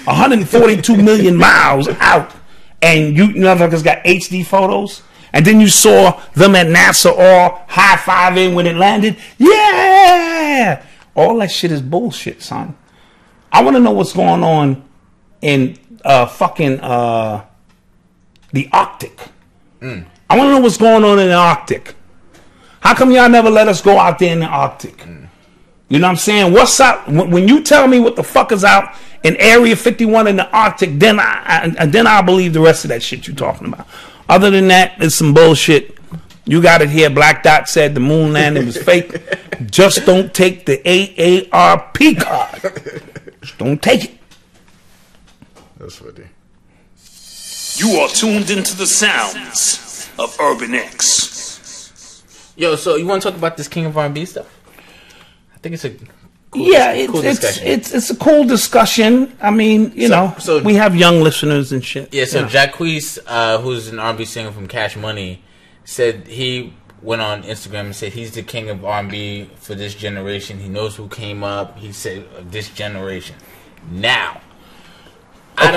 142 million miles out, and you motherfuckers got HD photos. And then you saw them at NASA all high-fiving when it landed. Yeah! All that shit is bullshit, son. I want to know what's going on in the Arctic. I want to know what's going on in the Arctic. How come y'all never let us go out there in the Arctic? You know what I'm saying? What's up? When you tell me what the fuck is out in Area 51 in the Arctic, then I'll believe the rest of that shit you're talking about. Other than that, it's some bullshit. You got it here. Black Dot said the moon landing was fake. Just don't take the AARP card. Just don't take it. That's funny. You are tuned into the sounds of Urban X. Yo, so you want to talk about this King of R&B stuff? I think it's a cool, discussion. It's a cool discussion. I mean, you know, we have young listeners and shit. Yeah, so Jacquees, who's an R&B singer from Cash Money, said he went on Instagram and said he's the king of R&B for this generation. He knows who came up. He said this generation. Now, I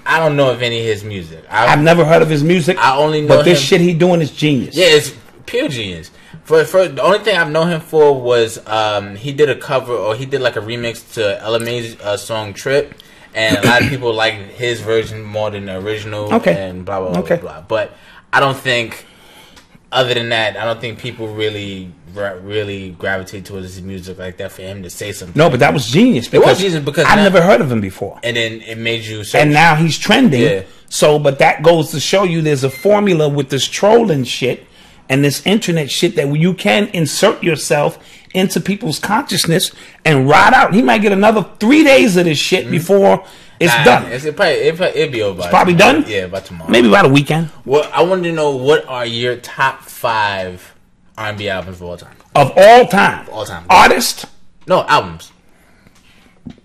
don't know of any of his music. I've never heard of his music. I only know but this shit he doing is genius. Yeah, it's pure genius. For the only thing I've known him for was he did a cover or he did like a remix to LMA's song Trip, and a lot of people like his version more than the original. And blah blah blah blah. But I don't think, other than that, I don't think people really gravitate towards his music like that for him to say something. No, but that was genius. Because it was genius because I've never heard of him before. And then it made you search. And now he's trending. Yeah. So, but that goes to show you there's a formula with this trolling shit and this internet shit that you can insert yourself into people's consciousness and ride out. He might get another 3 days of this shit before it's done. It'll be over. It's probably done? Yeah, by tomorrow. Maybe about a weekend. Well, I wanted to know, what are your top 5 R&B albums of all time? Of all time? Of all time. Artist? No, albums.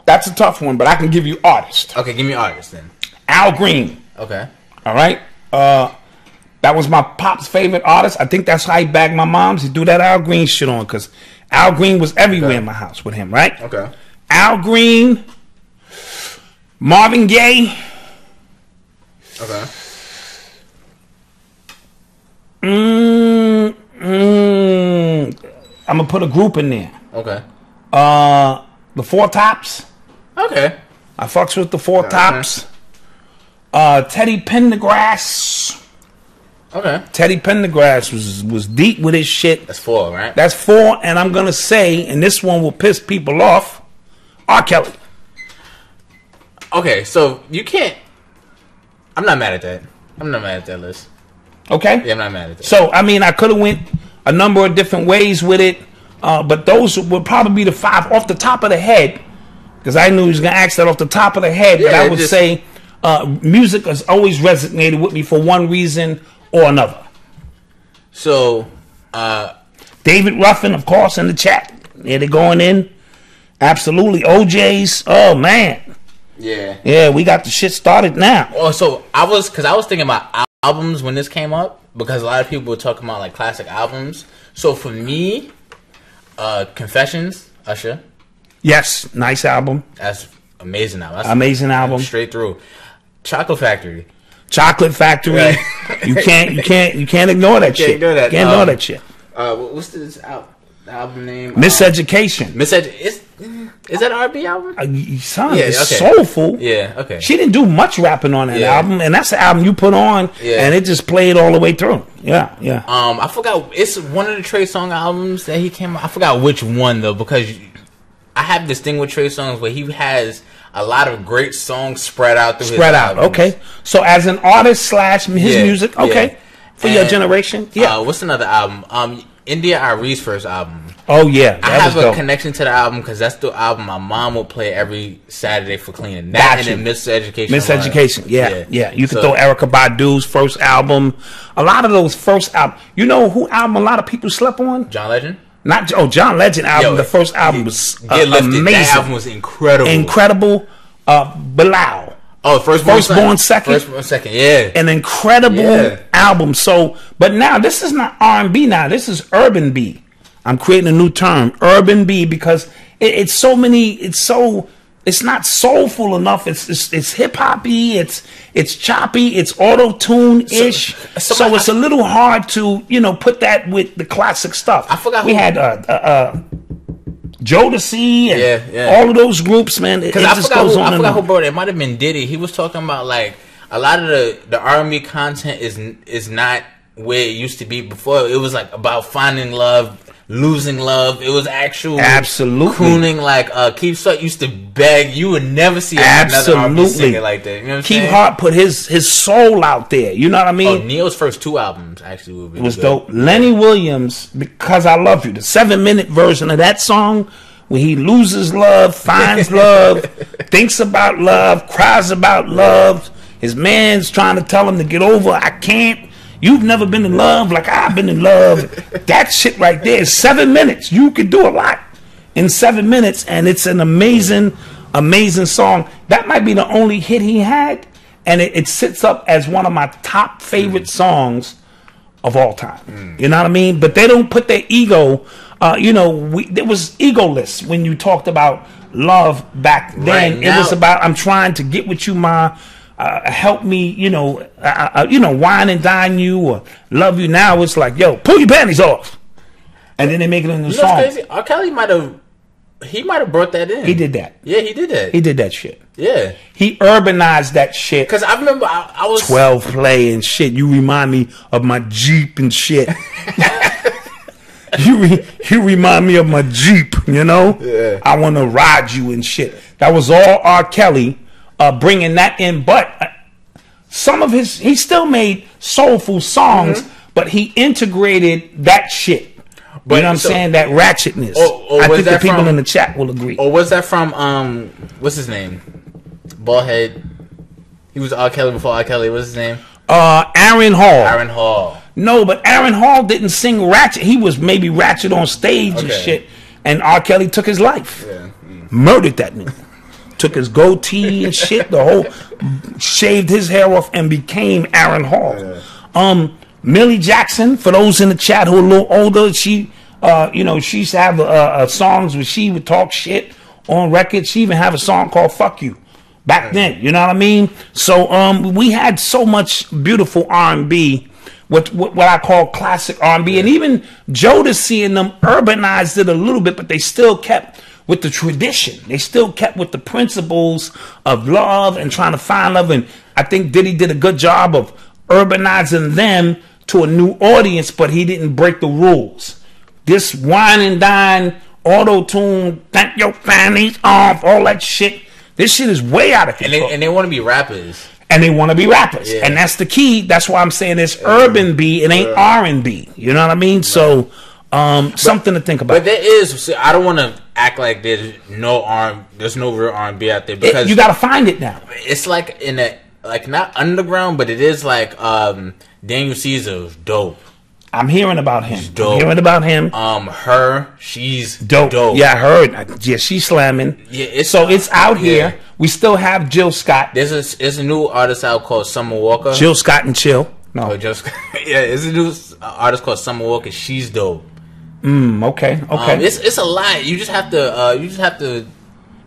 That's a tough one, but I can give you artist. Okay, give me artist then. Al Green. Okay. All right. That was my pop's favorite artist. I think that's how he bagged my moms. He do that Al Green shit on because Al Green was everywhere in my house with him, right? Okay. Al Green, Marvin Gaye. Okay. I'm gonna put a group in there. Okay. The Four Tops. Okay. I fucks with the Four Tops. Teddy Pendergrass. Okay. Teddy Pendergrass was deep with his shit. That's 4, right? That's 4, and I'm gonna say, and this one will piss people off, R. Kelly. Okay, so you can't. I'm not mad at that. I'm not mad at that list. Okay. Yeah, I'm not mad at that. So I mean, I could have went a number of different ways with it, but those would probably be the 5 off the top of the head, because I knew he was gonna ask that off the top of the head. But I would say music has always resonated with me for one reason or another. So, David Ruffin, of course, in the chat. Yeah, they're going in. Absolutely. OJ's. Oh, man. Yeah. Yeah, we got the shit started now. Oh, so I was thinking about albums when this came up, because a lot of people were talking about like classic albums. So for me, Confessions, Usher. Yes, nice album. That's amazing album. That's amazing album. Straight through. Chocolate Factory. Right. You can't ignore that shit. Ignore that. Can't ignore that shit. What's this album name? Miseducation. Is that an R&B album? Son, it's soulful. Yeah, okay. She didn't do much rapping on that album, and that's the album you put on, and it just played all the way through. Yeah. I forgot. It's one of the Trey Songz albums that he came out. I forgot which one though, because I have this thing with Trey Songz where he has a lot of great songs spread out through his albums. Okay. So as an artist / his music, okay, for your generation, what's another album? India Arie's first album. Oh yeah, I have a connection to the album because that's the album my mom would play every Saturday for cleaning. That and then Miseducation. Yeah. You can throw Erykah Badu's first album. A lot of those first albums. You know who album a lot of people slept on? John Legend. John Legend album. The first album was amazing. That album was incredible. Bilal. Oh, Firstborn Second. Yeah, an incredible album. So, but now this is not R&B. Now this is urban B. I'm creating a new term, urban B, because it's so it's not soulful enough. It's hip hoppy. It's choppy. It's auto tune ish. So it's a little hard to put that with the classic stuff. I forgot we had Jodeci and all of those groups, man. Because I forgot who brought it. It might have been Diddy. He was talking about like a lot of the R&B content is not where it used to be before. It was like about finding love, losing love. It was actual absolutely crooning. Like Keith Sweat used to beg. You would never see another R&B singer like that. You know what I'm saying? Keith Hart put his soul out there. You know what I mean? Oh, Neil's first 2 albums actually was dope. Lenny Williams, Because I Love You, the 7-minute version of that song, when he loses love, finds love, thinks about love, cries about love. His man's trying to tell him to get over. I can't. You've never been in love like I've been in love. That shit right there is 7 minutes. You can do a lot in 7 minutes, and it's an amazing, amazing song. That might be the only hit he had, and it sits up as one of my top favorite songs of all time. You know what I mean? But they don't put their ego. There was egoless when you talked about love back then. Right now, it was about I'm trying to get with you, ma. Help me, wine and dine you or love you. Now it's like, yo, pull your panties off, and then they make it in the song. Crazy? R. Kelly might have brought that in. He did that. Yeah, he did that. He did that shit. Yeah, he urbanized that shit. Because I remember I was 12 play and shit. You remind me of my Jeep and shit. You remind me of my Jeep. Yeah. I want to ride you and shit. That was all R. Kelly. Bringing that in, but some of he still made soulful songs, but he integrated that shit. But, you know what I'm saying? That ratchetness. I think the people in the chat will agree. Or was that from what's his name? Ballhead. He was R. Kelly before R. Kelly. What's his name? Aaron Hall. Aaron Hall. No, but Aaron Hall didn't sing ratchet. He was maybe ratchet on stage and shit. And R. Kelly took his life. Yeah. Murdered that nigga. Took his goatee and shit, shaved his hair off and became Aaron Hall. Millie Jackson, for those in the chat who are a little older, she used to have songs where she would talk shit on record. She even have a song called "Fuck You" back then. You know what I mean? So we had so much beautiful R&B, what I call classic R&B, and even Jodeci and them urbanized it a little bit, but they still kept with the tradition. They still kept with the principles of love and trying to find love. And I think Diddy did a good job of urbanizing them to a new audience, but he didn't break the rules. This wine and dine, auto-tune, thank your fannies off, all that shit. This shit is way out of control. And they want to be rappers. And they want to be rappers. Yeah. And that's the key. That's why I'm saying it's urban B. It ain't R&B. You know what I mean? So something to think about. But there is. I don't want to act like there's no real R&B out there, because you got to find it now. It's like in a not underground, but it is like Daniel Caesar's dope. I'm hearing about him. She's dope. I'm hearing about him. She's dope. Yeah, I heard. Yeah, she's slamming. Yeah, it's out here. We still have Jill Scott. There's a new artist out called Summer Walker. Jill Scott and Chill. No, it's a new artist called Summer Walker. She's dope. Okay. It's a lot. You just have to.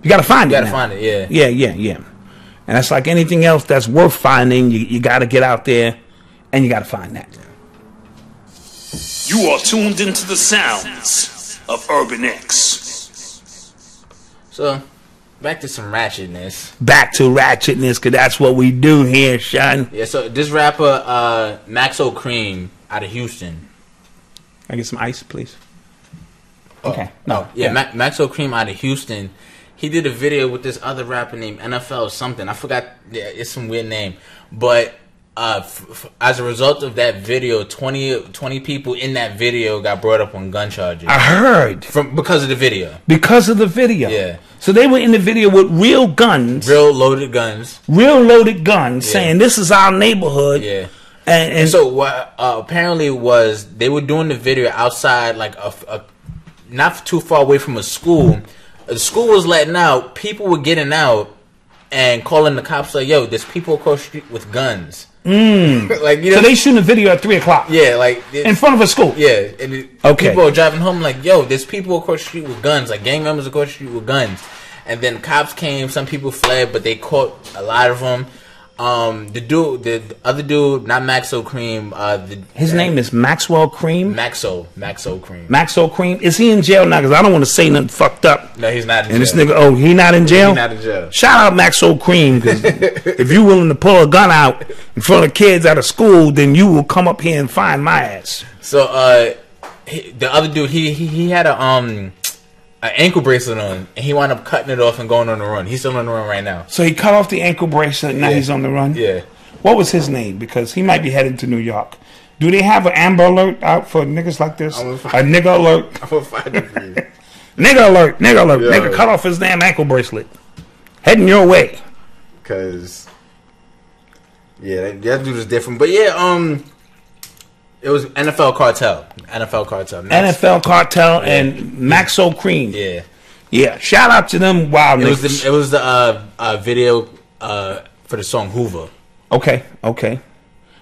You gotta find it. You gotta find it. Yeah. And that's like anything else that's worth finding. You gotta get out there, and you gotta find that. You are tuned into the sounds of Urban X. So, back to some ratchetness. Because that's what we do here, son. Yeah, so this rapper, Maxo Cream, out of Houston. Can I get some ice, please? Okay. Maxo Cream out of Houston. He did a video with this other rapper named NFL something. I forgot. Yeah, it's some weird name. But as a result of that video, 20 people in that video got brought up on gun charges. I heard. Because of the video. Yeah. So they were in the video with real guns. Real loaded guns, saying this is our neighborhood. Yeah. And so what apparently was they were doing the video outside, like a not too far away from a school. The school was letting out. People were getting out and calling the cops like, "Yo, there's people across the street with guns." So they shooting a video at 3:00. Yeah, like in front of a school. Yeah, and people are driving home like, "Yo, there's people across the street with guns, like gang members across the street with guns." and then cops came. Some people fled, but they caught a lot of them. The other dude, not Maxo Cream. His name is Maxwell Cream. Maxo Cream. Maxo Cream. Is he in jail now? Because I don't want to say nothing fucked up. No, he's not in jail. And this nigga, he not in jail? He's not in jail. Shout out Maxo Cream, because if you willing to pull a gun out in front of kids out of school, then you will come up here and find my ass. So, the other dude, he had an ankle bracelet on, and he wound up cutting it off and going on the run. He's still on the run right now. So he cut off the ankle bracelet, and now he's on the run? Yeah. What was his name? Because he might be heading to New York. Do they have an Amber Alert out for niggas like this? A nigga alert? I'm going to find it for you. Nigga alert, nigga alert. Yo. Nigga cut off his damn ankle bracelet. Heading your way. Because, yeah, that dude is different. But yeah, it was NFL Cartel. NFL Cartel and Maxo Cream. Yeah. Yeah. Shout out to them wild niggas. It was the video for the song Hoover. Okay.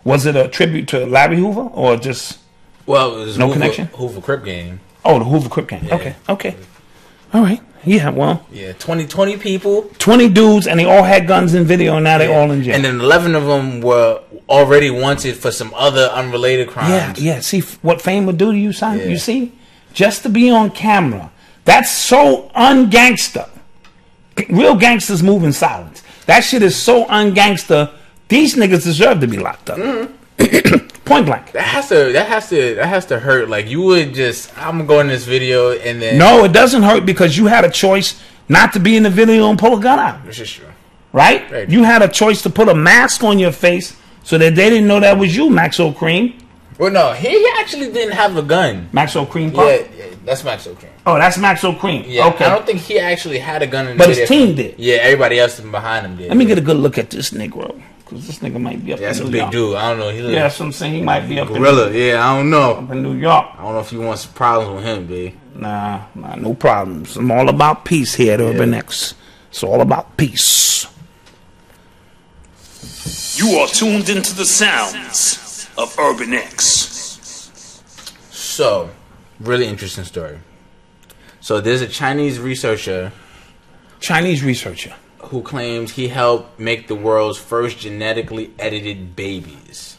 Was it a tribute to Larry Hoover or just well, it was no connection? Hoover Crip Game. Oh, the Hoover Crip Game. Yeah. Okay. All right. Yeah, well. Yeah, 20 people. 20 dudes, and they all had guns in video, and now they all in jail. And then 11 of them were already wanted for some other unrelated crimes. Yeah. See what fame would do to you, son? Yeah. You see? Just to be on camera. That's so ungangster. Real gangsters move in silence. That shit is so ungangster. These niggas deserve to be locked up. Point blank. That has to hurt. Like, you would just, I'm going to this video and then no, it doesn't hurt because you had a choice not to be in the video and pull a gun out. This is true. Right? Very true. You had a choice to put a mask on your face so that they didn't know that was you, Maxo Cream. Well, no, he actually didn't have a gun. Maxo Cream? Yeah, that's Maxo Cream. Oh, that's Maxo Cream. Yeah, okay. I don't think he actually had a gun in the But video. his team did. Yeah, everybody else behind him did. Let me get a good look at this Negro. Because this nigga might be up in New York. That's a big dude. I don't know. Yeah, that's what I'm saying. He might be up Gorilla. Yeah, I don't know. Up in New York. I don't know if you want some problems with him, B. Nah, no problems. I'm all about peace here at Urban X. It's all about peace. You are tuned into the sounds of Urban X. So, really interesting story. So, there's a Chinese researcher who claims he helped make the world's first genetically edited babies.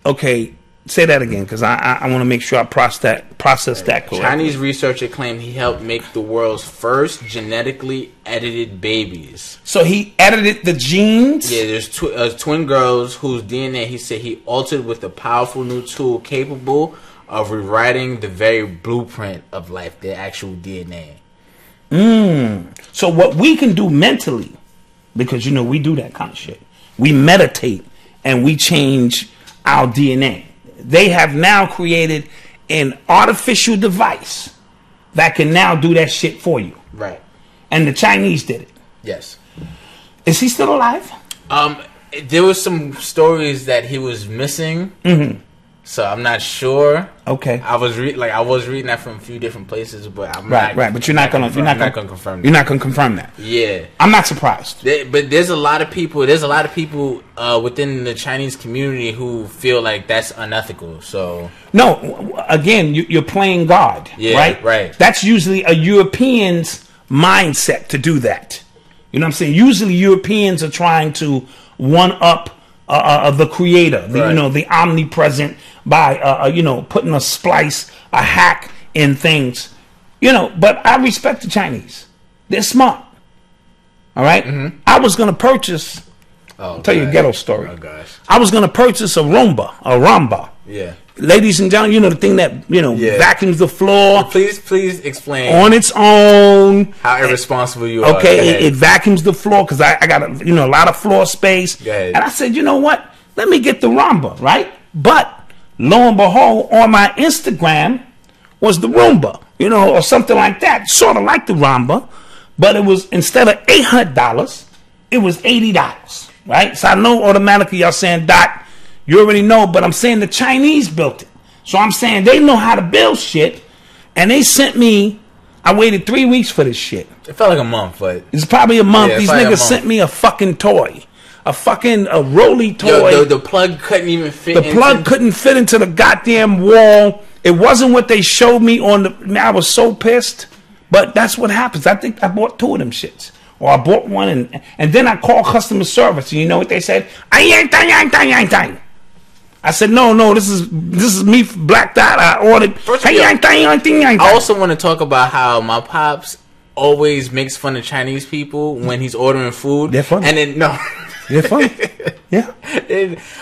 Okay, say that again, because I want to make sure I process that correctly. Chinese researcher claimed he helped make the world's first genetically edited babies. So he edited the genes? Yeah, there's twin girls whose DNA he said he altered with a powerful new tool capable of rewriting the very blueprint of life, their actual DNA. So what we can do mentally, because you know we do that kind of shit, we meditate and we change our DNA. They have now created an artificial device that can now do that shit for you. Right. And the Chinese did it. Yes. Is he still alive? There was some stories that he was missing. So I'm not sure. Okay. I was reading that from a few different places, but I'm right. But you're not gonna confirm. You're not gonna confirm that. Yeah. I'm not surprised. But there's a lot of people. Within the Chinese community who feel like that's unethical. So no, again, you're playing God. Yeah, right. Right. That's usually a European's mindset to do that. You know what I'm saying? Usually Europeans are trying to one up the creator, the omnipresent by putting a splice, a hack in things, But I respect the Chinese; they're smart. All right, I was gonna purchase. I'll tell you a ghetto story. Oh gosh, I was gonna purchase a Roomba. Yeah. Ladies and gentlemen, the thing that vacuums the floor. Please explain on its own. How irresponsible you are. Okay, it vacuums the floor because I got a lot of floor space. Go ahead. And I said, you know what? Let me get the Roomba, right? But lo and behold, on my Instagram was the Roomba, or something like that, sort of like the Roomba, but it was instead of $800, it was $80, right? So I know automatically y'all saying, Dot, you already know, but I'm saying the Chinese built it. So I'm saying they know how to build shit, and they sent me, I waited 3 weeks for this shit. It felt like a month, but... It's probably a month. These niggas sent me a fucking toy. A Rolly toy. Yo, the plug couldn't even fit couldn't fit into the goddamn wall. It wasn't what they showed me on the... Man, I was so pissed. But that's what happens. I think I bought 2 of them shits. Or I bought one and then I called customer service. And you know what they said? I said, no, this is me, Black Dot. I ordered. I also want to talk about how my pops always makes fun of Chinese people when he's ordering food. They're funny. And then, no. They're funny. Yeah.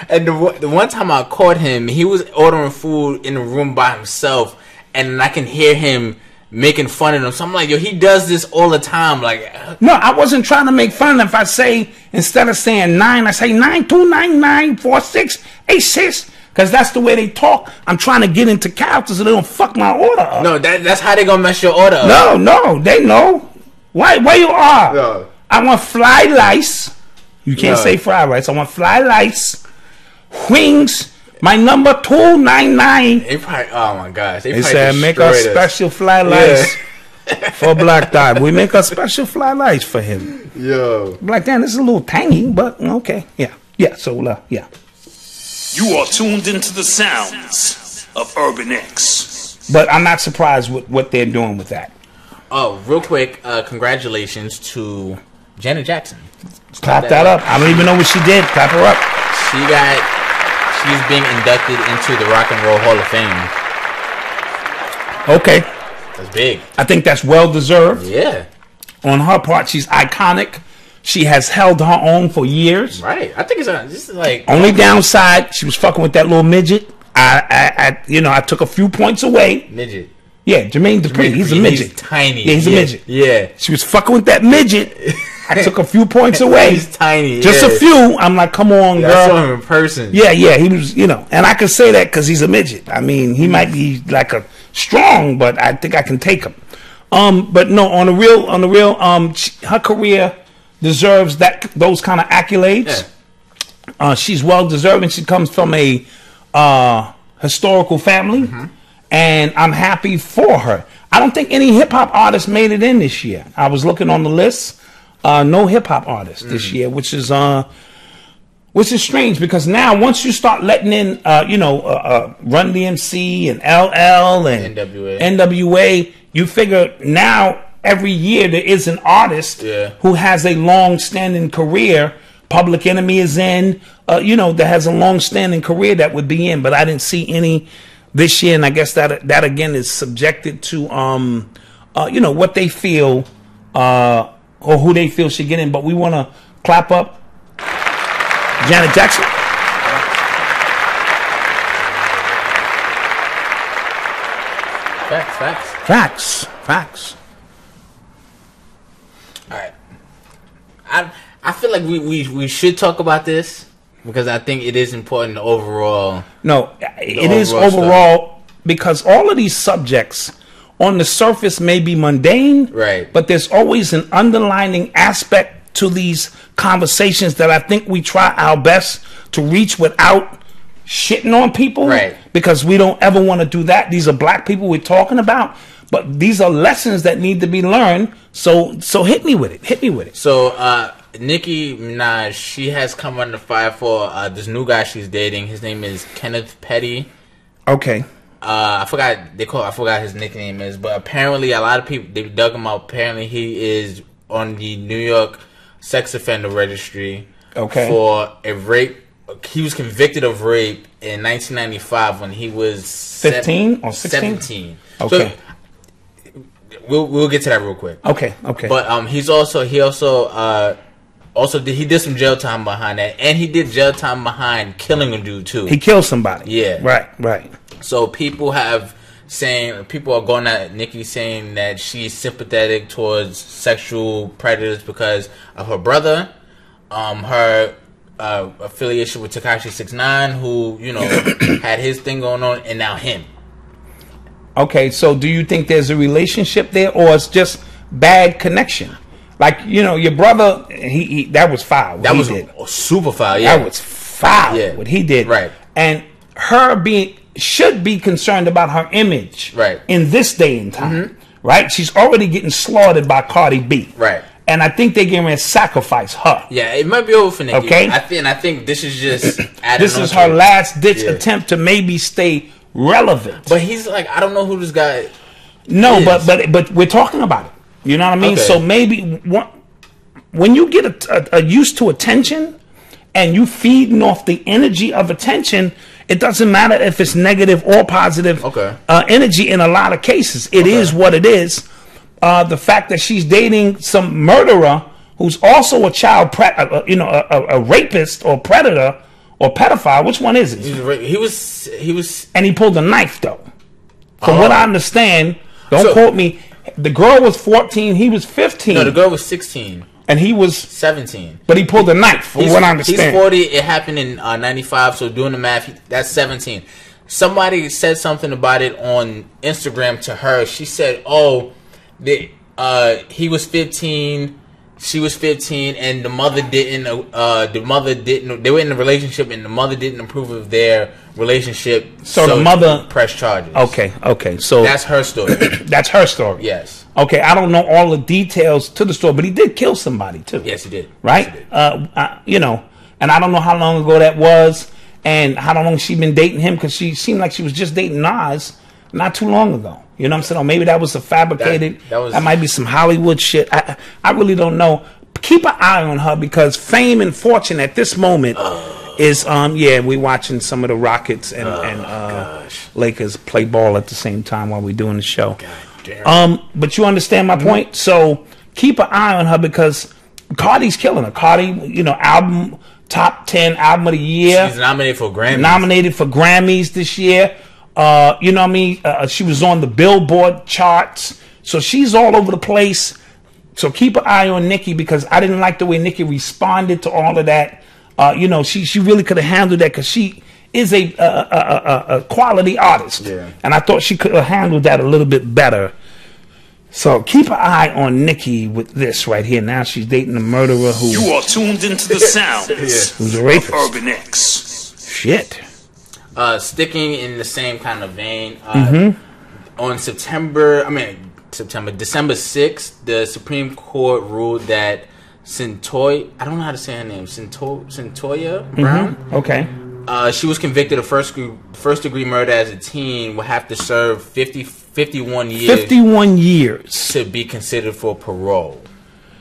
And the one time I caught him, he was ordering food in a room by himself. And I can hear him making fun of them. So I'm like, yo, he does this all the time. Like, no, I wasn't trying to make fun. If I say, instead of saying 9, I say 929946866, because that's the way they talk. I'm trying to get into characters so they don't fuck my order up. No, that's how they gonna mess your order up. No, they know. Where you are? No. I want fly lice. You can't say fried rice. I want fly lice, wings. My number 299. They probably, oh my gosh. They said make a special fly lice for Black Dot. We make a special fly lice for him. Yo. Black Dot, this is a little tangy, but okay. Yeah. So, yeah. You are tuned into the sounds of Urban X. But I'm not surprised with what they're doing with that. Oh, real quick, congratulations to Janet Jackson. Clap that up. I don't even know what she did. Clap her up. She's being inducted into the Rock and Roll Hall of Fame. Okay. That's big. I think that's well deserved. Yeah. On her part, she's iconic. She has held her own for years. Right. I think this is like only downside, she was fucking with that little midget. I took a few points away. Midget. Yeah, Jermaine Dupri. He's a midget. He's tiny. Yeah, he's a midget. Yeah. She was fucking with that midget. I took a few points away. He's tiny. Just a few. I'm like, come on, girl. I saw him in person. Yeah, he was, and I can say that because he's a midget. I mean, he might be like a strong, but I think I can take him. But no, on the real, her career deserves those kind of accolades. Yeah. She's well deserving. She comes from a historical family, and I'm happy for her. I don't think any hip hop artist made it in this year. I was looking on the list. No hip hop artists this year, which is strange because now once you start letting in, Run DMC and LL and NWA, you figure now every year there is an artist who has a long-standing career. Public Enemy is in, that has a long-standing career that would be in, but I didn't see any this year, and I guess that again is subjected to what they feel. Or who they feel should get in, but we want to clap up Janet Jackson. Facts. All right. I feel like we should talk about this because I think it is important overall. No, it is overall because all of these subjects on the surface may be mundane, right? But there's always an underlining aspect to these conversations that I think we try our best to reach without shitting on people, right? Because we don't ever want to do that. These are black people we're talking about, but these are lessons that need to be learned. So hit me with it. So Nicki Minaj, she has come under fire for this new guy she's dating. His name is Kenneth Petty. Okay. I forgot his nickname is, but apparently a lot of people, they dug him out. Apparently he is on the New York sex offender registry for a rape. He was convicted of rape in 1995 when he was 15 or 16? 17. Okay. So we'll get to that real quick. Okay. But he did some jail time behind that, and he did jail time behind killing a dude too. He killed somebody. Yeah. Right. So people are going at Nicki saying that she's sympathetic towards sexual predators because of her brother, her affiliation with Tekashi 6ix9ine, who had his thing going on, and now him. Okay, so do you think there's a relationship there, or it's just bad connection? Like your brother, he that was foul. That was super foul. Yeah, that was foul. Yeah. What he did. Right, and her should be concerned about her image, right, in this day and time, right? She's already getting slaughtered by Cardi B, right, and I think they're going to sacrifice her. Yeah, it might be over for Nicki. Okay, I think this is just this is her last ditch attempt to maybe stay relevant. But he's like, I don't know who this guy. No, but we're talking about it. You know what I mean? Okay. So maybe when you get a used to attention and you feeding off the energy of attention, it doesn't matter if it's negative or positive energy. In a lot of cases, it is what it is. The fact that she's dating some murderer who's also a child, a rapist or predator or pedophile. Which one is it? He was, and he pulled a knife though. From what I understand, don't quote me. The girl was 14. He was 15. No, the girl was 16. And he was 17. But he pulled a knife, from what I understand. He's 40. It happened in 95, so doing the math, that's 17. Somebody said something about it on Instagram to her. She said, he was 15, she was 15, and the mother didn't, they were in a relationship, and the mother didn't approve of their relationship. So the mother pressed charges. Okay. So that's her story. That's her story. Yes. Okay, I don't know all the details to the story, but he did kill somebody too. Yes, he did. Right? Yes, he did. And I don't know how long ago that was, and how long she been dating him, because she seemed like she was just dating Nas not too long ago. You know what I'm saying? Or maybe that was a fabricated. That might be some Hollywood shit. I really don't know. Keep an eye on her, because fame and fortune at this moment is we watching some of the Rockets and Lakers play ball at the same time while we're doing the show. God damn. But you understand my point? So keep an eye on her, because Cardi's killing her. Cardi, album top 10 album of the year. She's nominated for Grammys. Nominated for Grammys this year. You know what I mean? She was on the Billboard charts. So she's all over the place. So keep an eye on Nicki, because I didn't like the way Nicki responded to all of that. She really could have handled that, because she is a quality artist. Yeah. And I thought she could have handled that a little bit better. So keep an eye on Nicki with this right here. Now she's dating a murderer who... You are tuned into the sounds who's a rapist. of Urban X. Shit. Sticking in the same kind of vein, on December 6th, the Supreme Court ruled that I don't know how to say her name, Cyntoia Brown. Okay. She was convicted of first degree murder as a teen, will have to serve 51 years. 51 years to be considered for parole.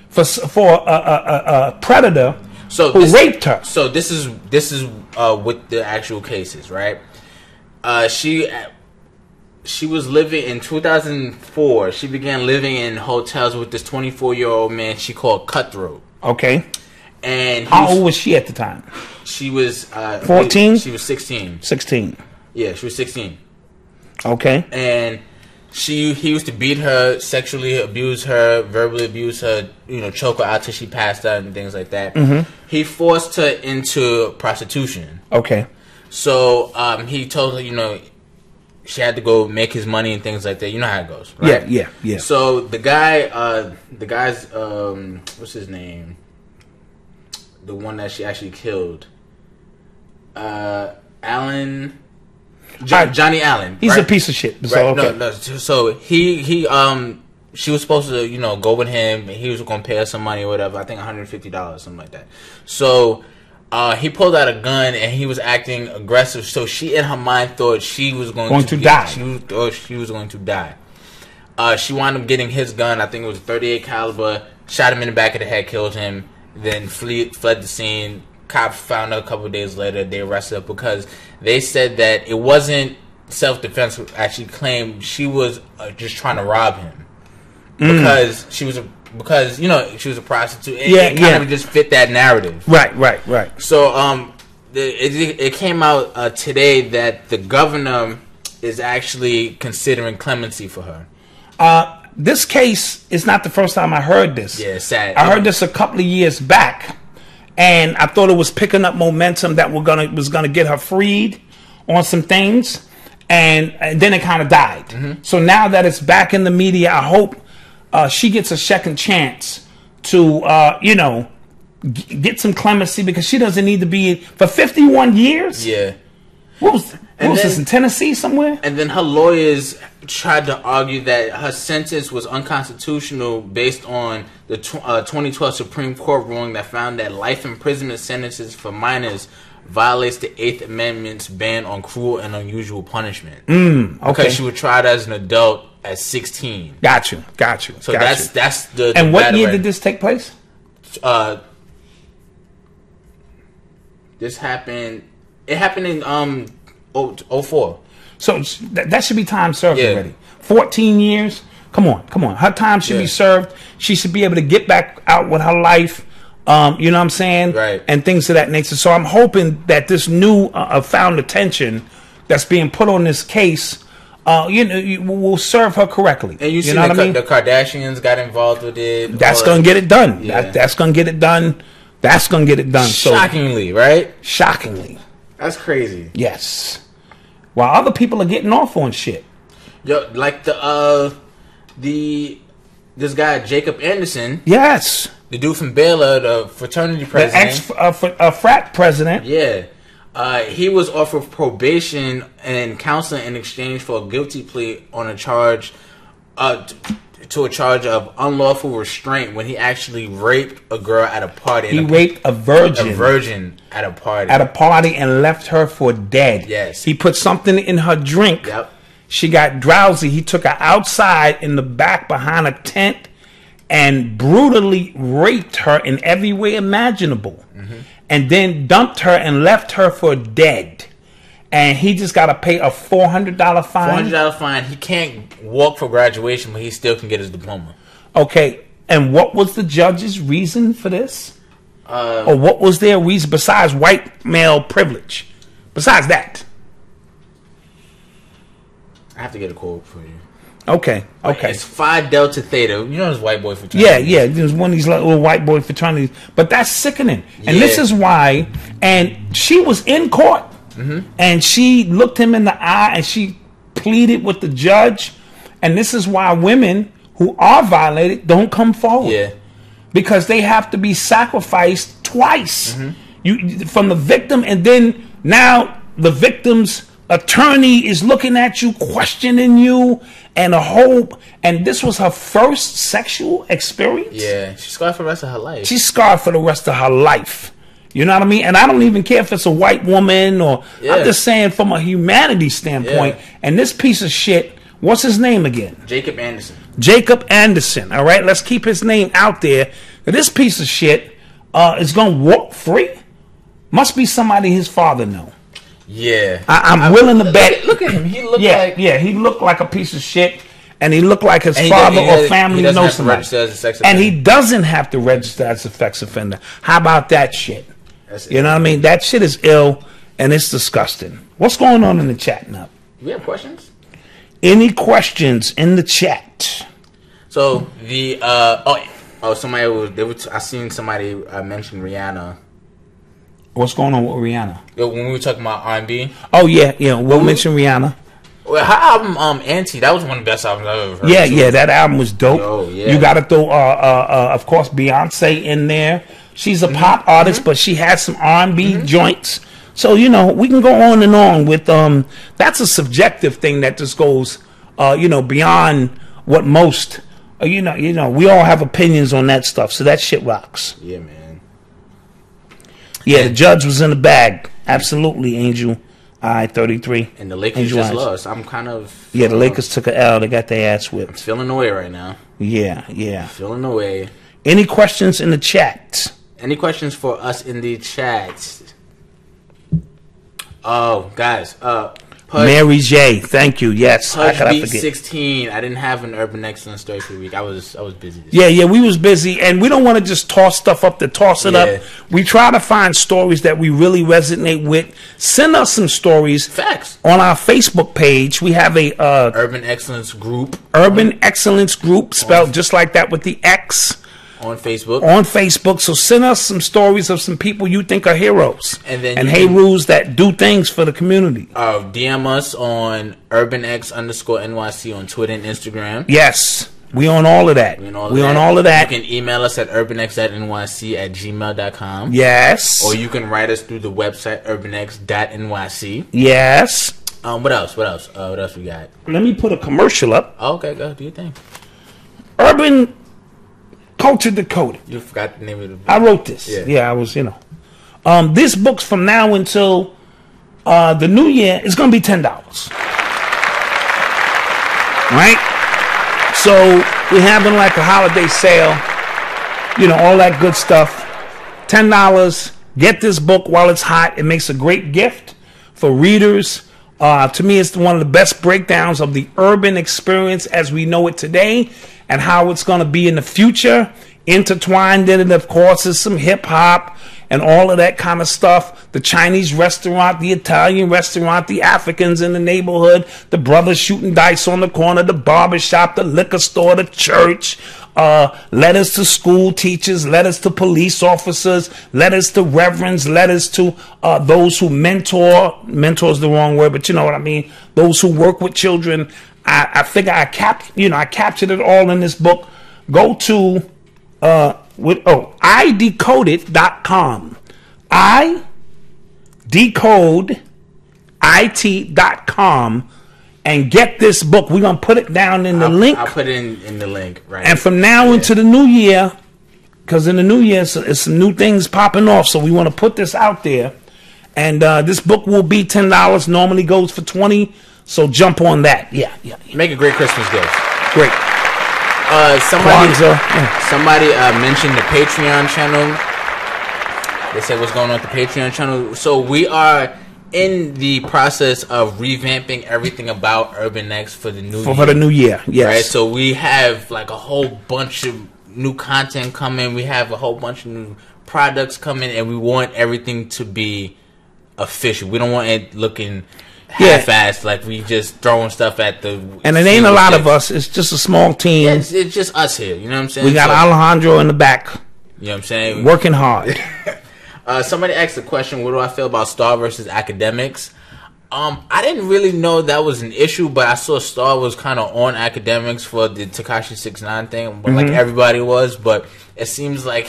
For a predator who raped her. So this is what the actual case is, right? She was living in 2004. She began living in hotels with this 24-year-old man she called Cutthroat. Okay. And how old was she at the time? She was 14. She was 16. 16. Yeah, she was 16. Okay. And he used to beat her, sexually abuse her, verbally abuse her, choke her out till she passed out and things like that. He forced her into prostitution. Okay. So he told her, she had to go make his money and things like that. You know how it goes, right? Yeah. So the guy's what's his name? The one that she actually killed, Allen. Johnny Allen. He's a piece of shit. So, right? Okay. No. So he she was supposed to go with him, and he was going to pay her some money or whatever. I think $150, something like that. So he pulled out a gun and he was acting aggressive. So she, in her mind, thought she was going to die. She thought she was going to die. She wound up getting his gun. I think it was a .38 caliber. Shot him in the back of the head, killed him. Then fled the scene. Cops found her a couple of days later. They arrested her because they said that it wasn't self-defense. Actually claimed she was just trying to rob him because she was a prostitute. It kind of just fit that narrative. Right. So it came out today that the governor is actually considering clemency for her. This case is not the first time I heard this. Yeah, it's sad. I heard this a couple of years back, and I thought it was picking up momentum that was gonna get her freed on some things, and then it kind of died. So now that it's back in the media, I hope she gets a second chance to get some clemency, because she doesn't need to be for 51 years. Yeah. What was this, in Tennessee somewhere? And then her lawyers tried to argue that her sentence was unconstitutional based on the 2012 Supreme Court ruling that found that life imprisonment sentences for minors violates the 8th Amendment's ban on cruel and unusual punishment. Okay. Because she was tried as an adult at 16. Got you. So that's the. And what year did this take place? This happened. It happened in 04. So that should be time served already. 14 years. Come on. Her time should be served. She should be able to get back out with her life. You know what I'm saying? Right. And things of that nature. So I'm hoping that this new found attention that's being put on this case, will serve her correctly. And you know what I mean? The Kardashians got involved with it. That's gonna get it done. Yeah. That's gonna get it done. That's gonna get it done. Shockingly, right? Shockingly. That's crazy. Yes. While other people are getting off on shit. Yo, like this guy Jacob Anderson. Yes. The dude from Baylor, the fraternity president. The frat president. Yeah. He was offered probation and counseling in exchange for a guilty plea on a charge to a charge of unlawful restraint when he actually raped a girl at a party. He raped a virgin. A virgin at a party. At a party and left her for dead. Yes. He put something in her drink. Yep. She got drowsy. He took her outside in the back behind a tent and brutally raped her in every way imaginable. Mm-hmm. And then dumped her and left her for dead. And he just got to pay a $400 fine. $400 fine. He can't walk for graduation, but he still can get his diploma. Okay. And what was the judge's reason for this? Or what was their reason besides white male privilege? Besides that. I have to get a quote for you. Okay. It's Phi Delta Theta. You know this white boy fraternity. Yeah. There's one of these little white boy fraternities. But that's sickening. And this is why. And she was in court. Mm-hmm. And she looked him in the eye and she pleaded with the judge. And this is why women who are violated don't come forward. Yeah. Because they have to be sacrificed twice. Mm-hmm. From the victim, and then now the victim's attorney is looking at you, questioning you, and and this was her first sexual experience. Yeah, she's scarred for the rest of her life. She's scarred for the rest of her life. You know what I mean? And I don't even care if it's a white woman or I'm just saying from a humanity standpoint. Yeah. And this piece of shit, what's his name again? Jacob Anderson. Jacob Anderson. All right, let's keep his name out there. This piece of shit is gonna walk free. Must be somebody his father know. Yeah, I'm willing to bet. Look at him. He looked he looked like a piece of shit, and he looked like his father or family knows somebody. And he doesn't have to register as a sex offender. How about that shit? You know what I mean? That shit is ill and it's disgusting. What's going on in the chat now? We have questions. Any questions in the chat? So the I seen somebody mention Rihanna. What's going on with Rihanna? When we were talking about R&B. Oh yeah. We'll mention Rihanna. Well, her album Auntie, that was one of the best albums I've ever heard. Yeah, that album was dope. Oh, yeah. You got to throw of course Beyonce in there. She's a pop artist, but she has some R&B joints. So we can go on and on with that's a subjective thing that just goes beyond what most we all have opinions on that stuff. So that shit rocks. Yeah, man. Yeah, the judge was in the bag. Absolutely, Angel. All right, 33. And the Lakers just lost. I'm kind of... Yeah, the Lakers took an L. They got their ass whipped. I'm feeling away right now. Yeah. Feeling away. Any questions in the chat? Any questions for us in the chat? Oh, guys. Mary J, thank you. Yes, Pudge beat 16. I didn't have an Urban Excellence story for the week. I was busy. We was busy, and we don't want to just toss stuff up to toss it up. We try to find stories that we really resonate with. Send us some stories. Facts. On our Facebook page, we have a Urban Excellence Group. Urban Excellence Group, spelled just like that with the X. On Facebook. So send us some stories of some people you think are heroes. And heroes that do things for the community. DM us on UrbanX_NYC on Twitter and Instagram. Yes. We on all of that. We on all of that. You can email us at urbanx@nyc@gmail.com. Yes. Or you can write us through the website urbanx.nyc. Yes. What else? What else we got? Let me put a commercial up. Oh, okay, go do your thing. Urban Culture Decoded. You forgot the name of the book. I wrote this. Yeah, I was, this book's from now until the new year is going to be $10. Right? So we're having like a holiday sale, you know, all that good stuff. $10. Get this book while it's hot. It makes a great gift for readers. To me, it's one of the best breakdowns of the urban experience as we know it today and how it's going to be in the future. Intertwined in it, of course, is some hip hop and all of that kind of stuff. The Chinese restaurant, the Italian restaurant, the Africans in the neighborhood, the brothers shooting dice on the corner, the barber shop, the liquor store, the church, letters to school teachers, letters to police officers, letters to reverends, letters to those who mentor is the wrong word, but you know what I mean, those who work with children. I figure I captured it all in this book. Go to idecodeit.com. idecodeit.com and get this book. We're gonna put it down in the link. I'll put it in the link, right? And from now into the new year, because in the new year it's some new things popping off, so we want to put this out there. And this book will be $10. Normally goes for $20. So jump on that. Yeah. Make a great Christmas gift. Great. Somebody mentioned the Patreon channel. They said what's going on with the Patreon channel. So we are in the process of revamping everything about Urban X for the new year. For the new year, yes. Right. So we have like a whole bunch of new content coming. We have a whole bunch of new products coming, and we want everything to be official. We don't want it looking half-assed, like we just throwing stuff at the. And it ain't a lot of us. It's just a small team. Yeah, it's just us here. You know what I'm saying? We got Alejandro in the back. You know what I'm saying? Working hard. Somebody asked the question, what do I feel about Star versus academics? I didn't really know that was an issue, but I saw Star was kind of on academics for the Tekashi 6ix9ine thing, like everybody was. But it seems like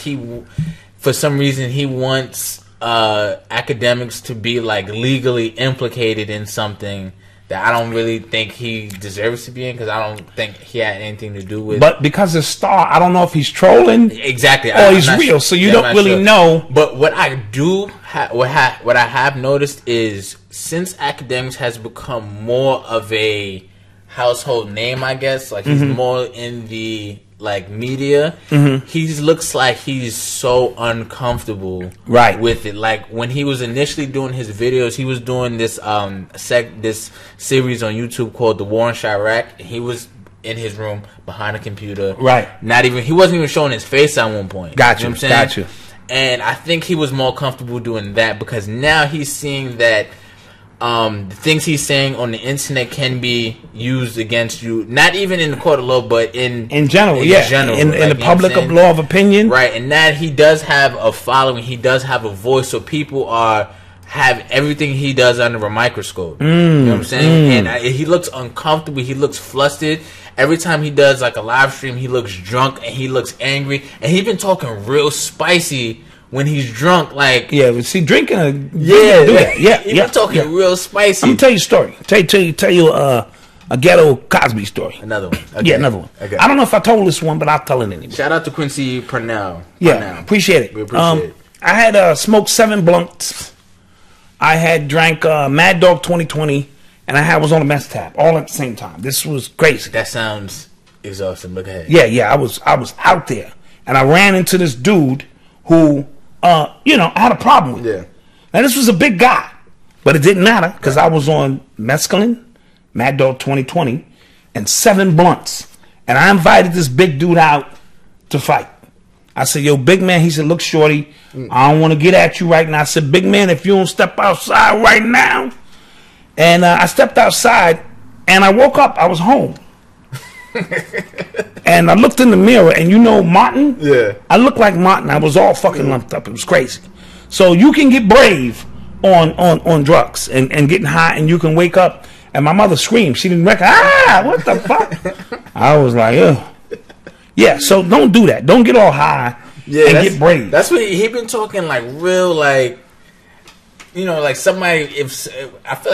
for some reason, he wants academics to be like legally implicated in something that I don't really think he deserves to be in, because I don't think he had anything to do with. But because it's Star, I don't know if he's trolling exactly, or he's real. So you don't really know. But what I do, what I have noticed is, since academics has become more of a household name, I guess, like he's more in the like media, he looks like he's so uncomfortable with it. Like when he was initially doing his videos, he was doing this this series on YouTube called The War in Chirac. He was in his room behind a computer, he wasn't even showing his face at one point. Gotcha. You know what I'm saying? And I think he was more comfortable doing that, because now he's seeing that the things he's saying on the internet can be used against you, not even in the court of law, but in general, in the public of law of opinion, right? And that he does have a following, he does have a voice, so people have everything he does under a microscope. You know what I'm saying? And he looks uncomfortable, he looks flustered. Every time he does like a live stream, he looks drunk and he looks angry, and he's been talking real spicy when he's drunk. Like, see, drinking, he's been talking real spicy. I'm gonna tell you a story. Tell you a ghetto Cosby story. Another one. Okay. Yeah, another one. Okay. I don't know if I told this one, but I'll tell it anyway. Shout out to Quincy Purnell. Yeah, appreciate it. We appreciate it. I had smoked 7 blunts. I had drank Mad Dog 2020, and I was on a meth tab all at the same time. This was crazy. That sounds exhausting. Look ahead. Yeah. I was out there, and I ran into this dude who, I had a problem with. Yeah. And this was a big guy, but it didn't matter, because I was on mescaline, Mad Dog 2020, and 7 blunts, and I invited this big dude out to fight. I said, yo, big man. He said, look, shorty, I don't want to get at you right now. I said, big man, if you don't step outside right now. And I stepped outside, and I woke up. I was home. And I looked in the mirror, and Martin? Yeah. I looked like Martin. I was all fucking lumped up. It was crazy. So you can get brave on drugs and getting high, and you can wake up. And my mother screamed. She didn't recognize, what the fuck? I was like, ugh. Yeah, so don't do that. Don't get all high and get brave. That's what he been talking like real, like, like somebody. If I feel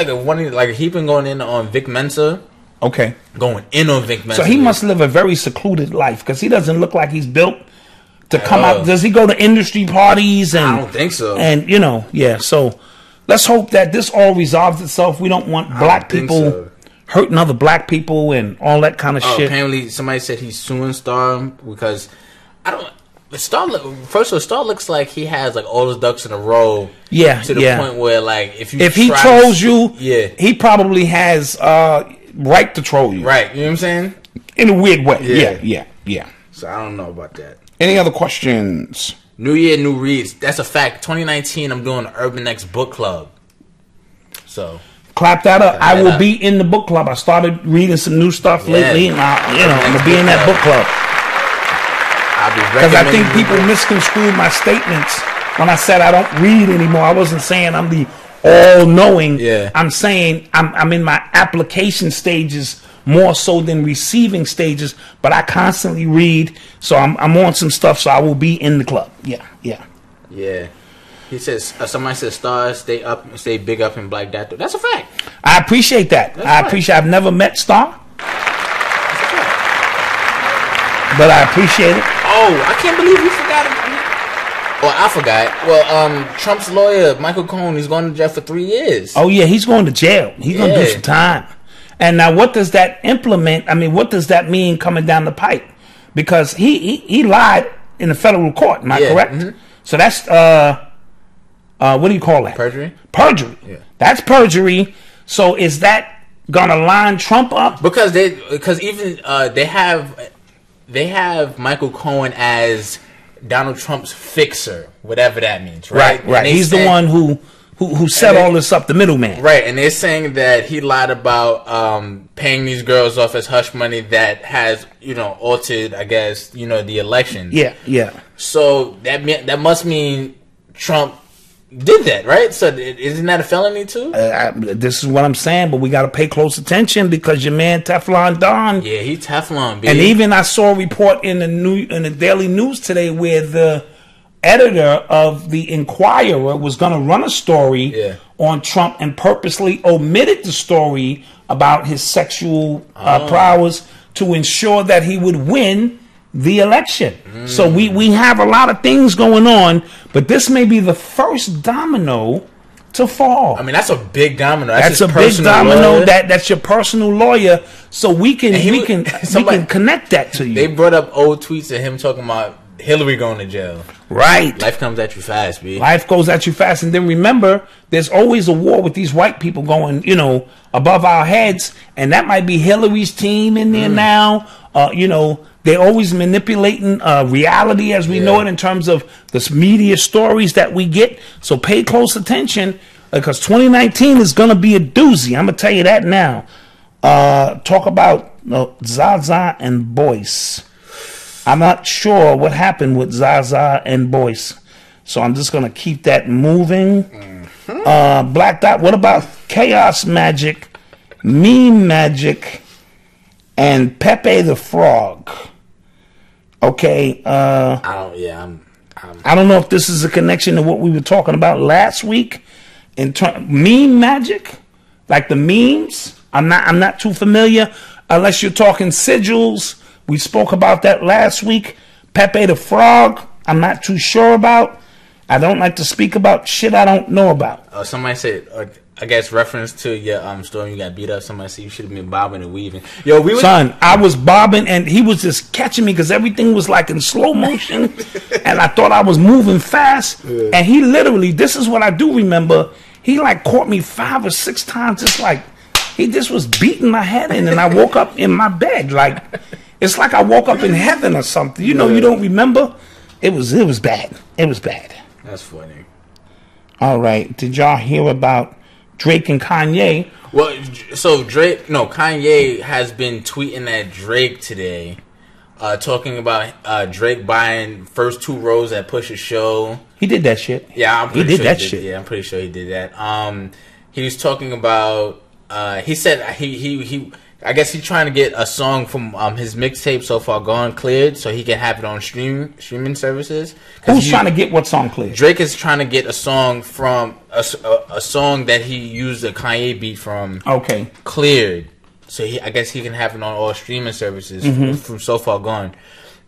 like he been going in on Vic Mensa. Okay, going in on Vic Mensa. So he must live a very secluded life, because he doesn't look like he's built to come out. Does he go to industry parties? And I don't think so. And So let's hope that this all resolves itself. We don't want black people hurting other black people and all that kind of shit. Apparently, somebody said he's suing Star because I don't. Star, first of all, Star looks like he has like all his ducks in a row. Yeah, to the point where like if he trolls you, yeah, he probably has right to troll you. Right, you know what I'm saying? In a weird way. Yeah. So I don't know about that. Any other questions? New year, new reads. That's a fact. 2019, I'm doing the Urban X book club. So clap that up. I will be in the book club. I started reading some new stuff lately, and I'm gonna be in that book club. Because I think people misconstrued my statements when I said I don't read anymore. I wasn't saying I'm the all-knowing. Yeah. I'm saying I'm in my application stages more so than receiving stages, but I constantly read, so I'm on some stuff, so I will be in the club. Yeah. He says, somebody says, Star, stay big up in Black Dot. That's a fact. I appreciate that. I've never met Star, but I appreciate it. Oh, I can't believe you forgot it. Well, I forgot. Well, Trump's lawyer, Michael Cohen, he's going to jail for 3 years. Oh, yeah, he's going to jail. He's going to do some time. And now what does that implement? I mean, what does that mean coming down the pipe? Because he lied in the federal court. Am I correct? Mm-hmm. So that's, what do you call that? Perjury? Perjury. Yeah. That's perjury. So is that going to line Trump up? Because even they have Michael Cohen as Donald Trump's fixer, whatever that means, right? Right. He's the one who set all this up, the middleman. Right, and they're saying that he lied about paying these girls off as hush money that has, altered, I guess, the election. Yeah. So that must mean Trump did that, right? So isn't that a felony too? This is what I'm saying, but we got to pay close attention because your man Teflon Don. Yeah, he Teflon, baby. And even I saw a report in the Daily News today where the editor of the Inquirer was going to run a story on Trump and purposely omitted the story about his sexual prowess to ensure that he would win the election. So we have a lot of things going on, but this may be the first domino to fall. I mean, that's a big domino. That's a big domino. That's your personal lawyer. So we can connect that to you. They brought up old tweets of him talking about Hillary going to jail. Right. Life comes at you fast, B. Life goes at you fast. And then remember, there's always a war with these white people going, above our heads. And that might be Hillary's team in there now. They're always manipulating reality as we know it in terms of this media stories that we get. So pay close attention because 2019 is going to be a doozy. I'm going to tell you that now. Talk about Zaza and Boyce. I'm not sure what happened with Zaza and Boyce. So I'm just going to keep that moving. Black Dot, what about Chaos Magic, Meme Magic, and Pepe the Frog? Okay. I don't know if this is a connection to what we were talking about last week. Meme Magic, like the memes. I'm not too familiar unless you're talking sigils. We spoke about that last week. Pepe the Frog, I'm not too sure about. I don't like to speak about shit I don't know about. Somebody said, I guess reference to your story, you got beat up. Somebody said you should have been bobbing and weaving. Yo, Son, I was bobbing and he was just catching me because everything was like in slow motion and I thought I was moving fast. Yeah. And he literally, this is what I do remember, he like caught me 5 or 6 times, just like he just was beating my head in and I woke up in my bed. Like, it's like I woke up in heaven or something. You don't remember? It was bad. It was bad. That's funny. All right. Did y'all hear about Drake and Kanye? Well, so Kanye has been tweeting at Drake today, talking about Drake buying first 2 rows at Pusha's show. He did that shit. Yeah, he did that shit. Yeah, I'm pretty sure he did that. He was talking about. He said he I guess he's trying to get a song from his mixtape So Far Gone cleared so he can have it on streaming services. Who's trying to get what song cleared? Drake is trying to get a song from a song that he used a Kanye beat from. Okay, cleared, so I guess he can have it on all streaming services from So Far Gone.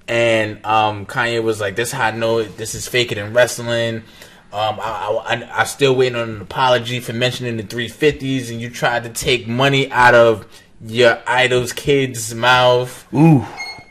And Kanye was like, "This is how I know it. This is faker than wrestling." I'm still waiting on an apology for mentioning the 350s, and you tried to take money out of your idol's kid's mouth. Ooh.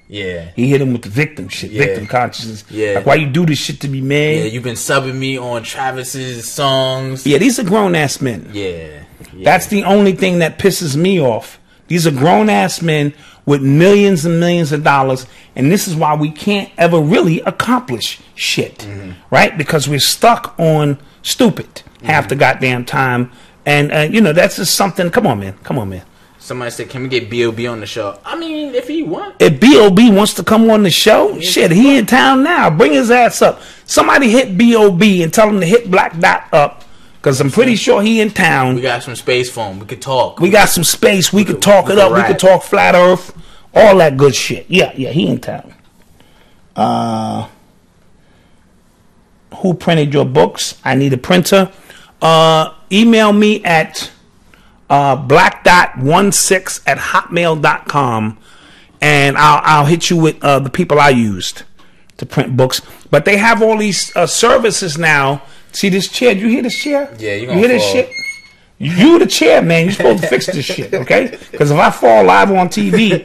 Yeah. He hit him with the victim shit, victim consciousness. Yeah. Like, why you do this shit to me, man? Yeah, you've been subbing me on Travis's songs. Yeah, these are grown-ass men. Yeah. That's the only thing that pisses me off. These are grown-ass men with millions and millions of dollars, and this is why we can't ever really accomplish shit, right? Because we're stuck on stupid half the goddamn time. And, you know, that's just something. Come on, man. Come on, man. Somebody said, can we get B.O.B. on the show? I mean, if he wants. If B.O.B. wants to come on the show, shit, he in town now. Bring his ass up. Somebody hit B.O.B. and tell him to hit Black Dot up, because I'm pretty sure he in town. We got some space for him. We could talk. We got some space. We could talk it up. We could talk flat earth. All that good shit. Yeah, he in town. Who printed your books? I need a printer. Email me at blackdot16@hotmail.com, and I'll hit you with the people I used to print books. But they have all these services now. See this chair? You hear this chair? Yeah, you hear this shit? You the chair, man. You're supposed to fix this shit, okay? Because if I fall live on TV,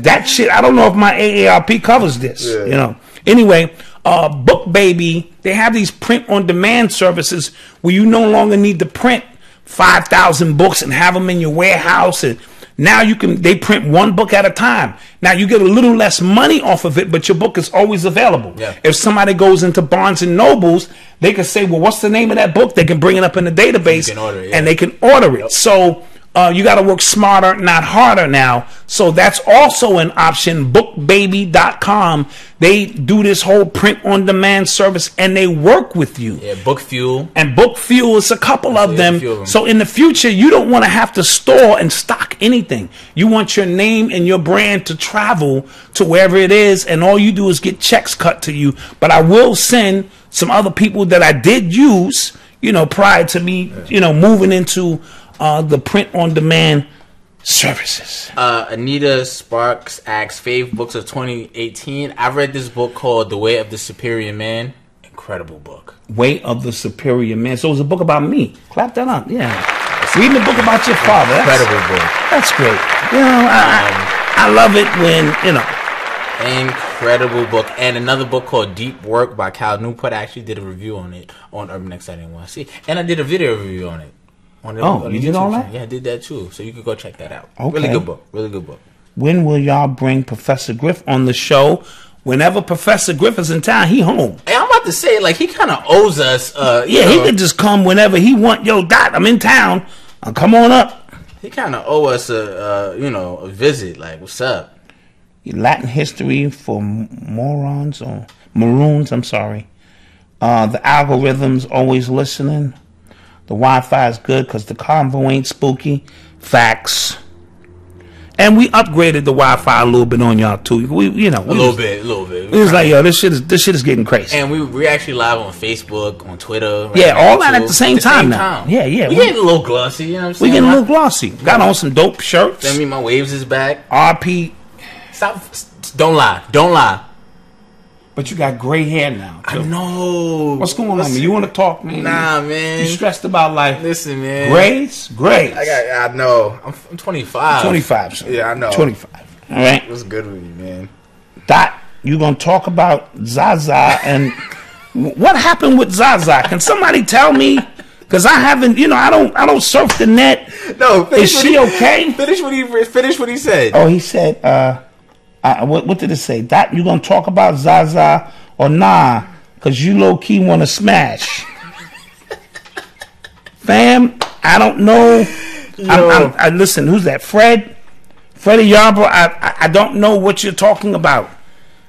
that shit, I don't know if my AARP covers this, you know. Anyway, Book Baby, they have these print-on-demand services where you no longer need to print 5,000 books and have them in your warehouse, and now they print one book at a time. Now you get a little less money off of it, but your book is always available. Yeah. If somebody goes into Barnes and Nobles, they can say, well, what's the name of that book? They can bring it up in the database and they can order it. So you got to work smarter, not harder now. So that's also an option. Bookbaby.com. They do this whole print-on-demand service, and they work with you. Yeah, Book Fuel. And Book Fuel is a couple of them. So in the future, you don't want to have to store and stock anything. You want your name and your brand to travel to wherever it is, and all you do is get checks cut to you. But I will send some other people that I did use, you know, prior to me, you know, moving into the print-on-demand services. Anita Sparks asks, fave books of 2018. I read this book called The Way of the Superior Man. Incredible book. Way of the Superior Man. So it was a book about me. Clap that up. Yeah. Reading a book about your father. Incredible book. That's great. You know, I love it when, you know. Incredible book. And another book called Deep Work by Cal Newport. I actually did a review on it on Urban X I didn't want to see. And I did a video review on it. On you did all that? Yeah, I did that too. So you could go check that out. Okay. Really good book. Really good book. When will y'all bring Professor Griff on the show? Whenever Professor Griff is in town, he home. Hey, I'm about to say, like, he kind of owes us. Yeah, he could just come whenever he want. Yo, Dot, I'm in town. Come on up. He kind of owe us a visit. Like, what's up? Latin history for morons or maroons. I'm sorry. The algorithm's always listening. The Wi-Fi is good because the convo ain't spooky. Facts. And we upgraded the Wi-Fi a little bit on y'all too. A little bit. It was like, yo, this shit is getting crazy. And we actually live on Facebook, on Twitter. Right, yeah, all that at the same time now. Yeah. We getting a little glossy. You know what I'm saying? We getting a little glossy. Got on some dope shirts. I mean, my waves is back. RP. Stop. Don't lie. But you got gray hair now, too. I know. What's going on, man? You want to talk, man? Nah, man. You stressed about life? Listen, man. Grays? I know. I'm 25. 25, son. Yeah, I know. 25. All right? What's good with you, man? Dot, you going to talk about Zaza and what happened with Zaza? Can somebody tell me? Because I haven't, I don't surf the net. No, is she okay? Finish what he said. Oh, he said, what did it say? Dot, you gonna talk about Zaza or nah? Because you low key want to smash. Fam, I don't know. I listen. Who's that? Freddie Yarbrough. I don't know what you're talking about.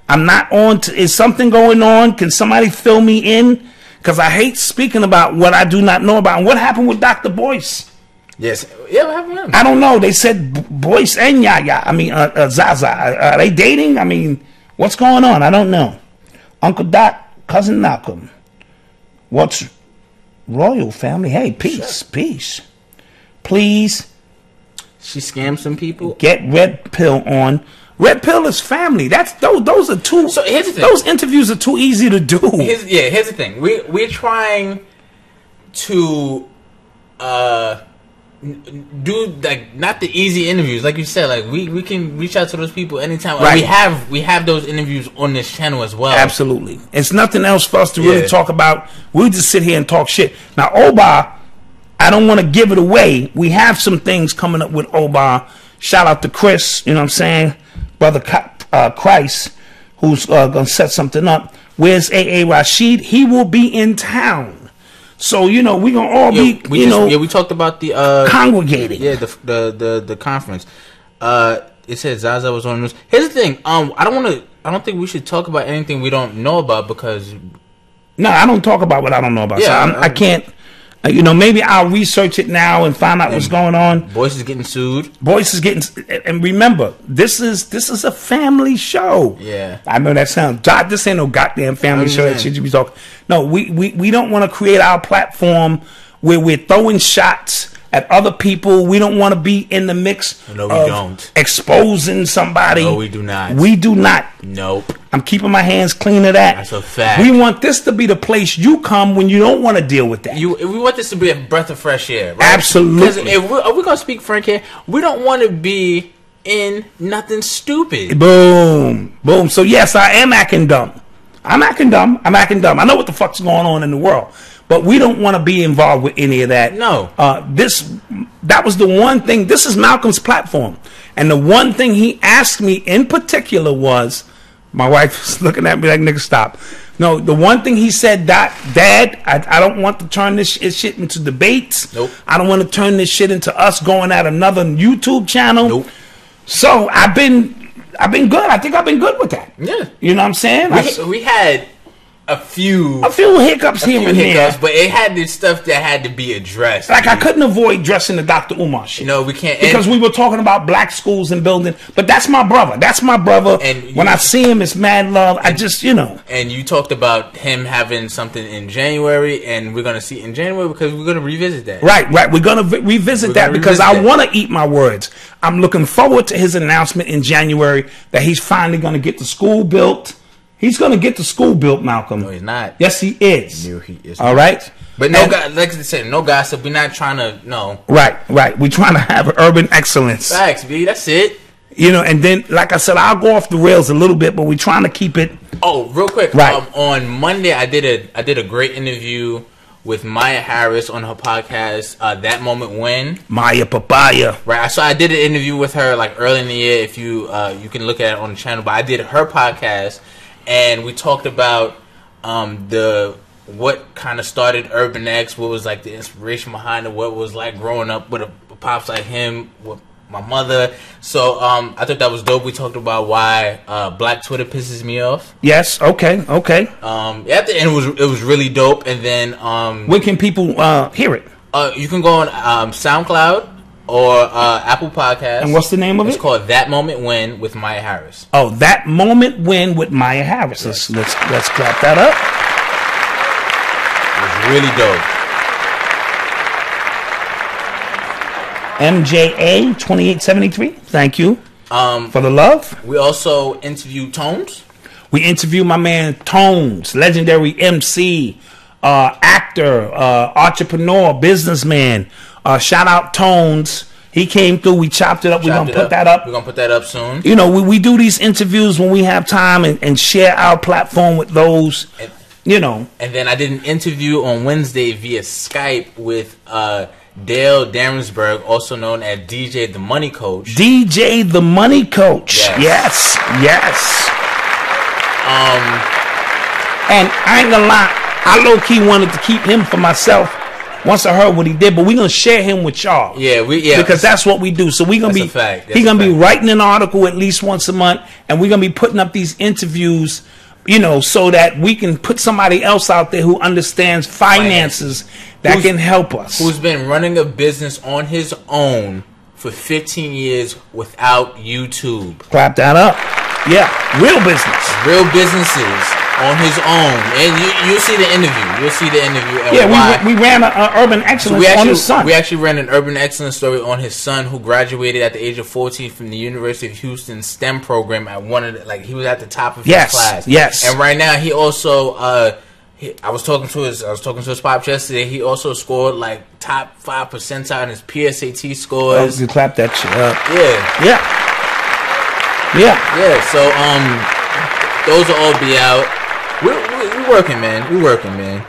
I'm not on. Is something going on? Can somebody fill me in? Because I hate speaking about what I do not know about. And what happened with Dr. Boyce? Yes. Yeah, what happened with him? I don't know. They said Boyce and Yaya. I mean, Zaza. Are they dating? I mean, what's going on? I don't know. Uncle Dot, Cousin Malcolm. What's royal family? Hey, peace. Please. She scammed some people. Get red pill on. Red Pill is family. Those are two. So here's the thing. Those interviews are too easy to do. Here's the thing. We're trying to do like not the easy interviews, like you said. Like we can reach out to those people anytime. Right. We have those interviews on this channel as well. Absolutely. It's nothing else for us to really talk about. We'll just sit here and talk shit. Now, Oba, I don't want to give it away. We have some things coming up with Oba. Shout out to Chris. You know what I'm saying, brother Christ, who's gonna set something up. Where's AA Rashid? He will be in town. So, you know, we're going to all be, we talked about the... congregating. Yeah, the conference. It said Zaza was on the news. Here's the thing. I don't think we should talk about anything we don't know about because... No, I don't talk about what I don't know about. Yeah, so I can't... You know, maybe I'll research it now and find out what's going on. Boyce is getting sued. Boyce is getting... And remember, this is a family show. Yeah. I know that sounds... This ain't no goddamn family show. That shit you be talking... No, we don't want to create our platform where we're throwing shots at other people. We don't want to be in the mix of exposing somebody. No, we do not. We do not. Nope. I'm keeping my hands clean of that. That's a fact. We want this to be the place you come when you don't want to deal with that. We want this to be a breath of fresh air. Right? Absolutely. Because if we're going to speak frank here, we don't want to be in nothing stupid. Boom. Boom. So, yes, I am acting dumb. I'm acting dumb. I know what the fuck's going on in the world. But we don't want to be involved with any of that. No. That was the one thing. This is Malcolm's platform. And the one thing he asked me in particular was, my wife was looking at me like, nigga, stop. No, the one thing he said, Dad, I don't want to turn this shit into debates. Nope. I don't want to turn this shit into us going at another YouTube channel. Nope. So I've been good. I think I've been good with that. Yeah. You know what I'm saying? We had a few hiccups here and there, but it had this stuff that had to be addressed. Like, I couldn't avoid dressing the Dr. Umar shit. No, we can't, because we were talking about black schools and building. But that's my brother. And when I see him, it's mad love. I just, you know. And you talked about him having something in January, and we're gonna see it in January because we're gonna revisit that. Right. We're gonna revisit that because I want to eat my words. I'm looking forward to his announcement in January that he's finally gonna get the school built. He's going to get the school built, Malcolm. No, he's not. Yes, he is. No, he is. All right? But no, like I said, no gossip. We're not trying to, no. Right. We're trying to have urban excellence. Facts, B. That's it. You know, and then, like I said, I'll go off the rails a little bit, but we're trying to keep it. Oh, real quick. Right. On Monday, I did a great interview with Maya Harris on her podcast, That Moment When. Maya Papaya. Right. So I did an interview with her like early in the year. If you can look at it on the channel. But I did her podcast. And we talked about what kind of started Urban X, what was like the inspiration behind it, what was like growing up with a pops like him, with my mother. So I thought that was dope. We talked about why Black Twitter pisses me off. Yes. Okay. At the end, it was really dope. And then where can people hear it? You can go on SoundCloud or Apple Podcasts. And what's the name of it? It's called That Moment When with Maya Harris. Oh, That Moment When with Maya Harris. Yes. Let's clap that up. It was really dope. MJA 2873. Thank you for the love. We also interviewed Tones. We interviewed my man Tones, legendary MC, actor, entrepreneur, businessman. Shout out Tones. He came through. We chopped it up. We're going to put that up. We're going to put that up soon. You know, we do these interviews when we have time and share our platform with those, you know. And then I did an interview on Wednesday via Skype with Dale Darensberg, also known as DJ The Money Coach. DJ The Money Coach. Yes. And I ain't going to lie. I low-key wanted to keep him for myself once I heard what he did, but we're gonna share him with y'all. Because that's what we do. So we're gonna he's gonna be writing an article at least once a month, and we're gonna be putting up these interviews, you know, so that we can put somebody else out there who understands finances that can help us. Who's been running a business on his own for 15 years without YouTube. Clap that up. Yeah, real business. Real businesses. on his own, and you'll see the interview. You'll see the interview. And yeah, we ran an urban excellence on his son. We actually ran an urban excellence story on his son, who graduated at the age of 14 from the University of Houston STEM program at one of the, he was at the top of his class. Yes. And right now he also I was talking to his pops yesterday. He also scored top 5 percentile in his PSAT scores. You clap that shit up. Yeah. So those will all be out. We're working, man. We're working, man.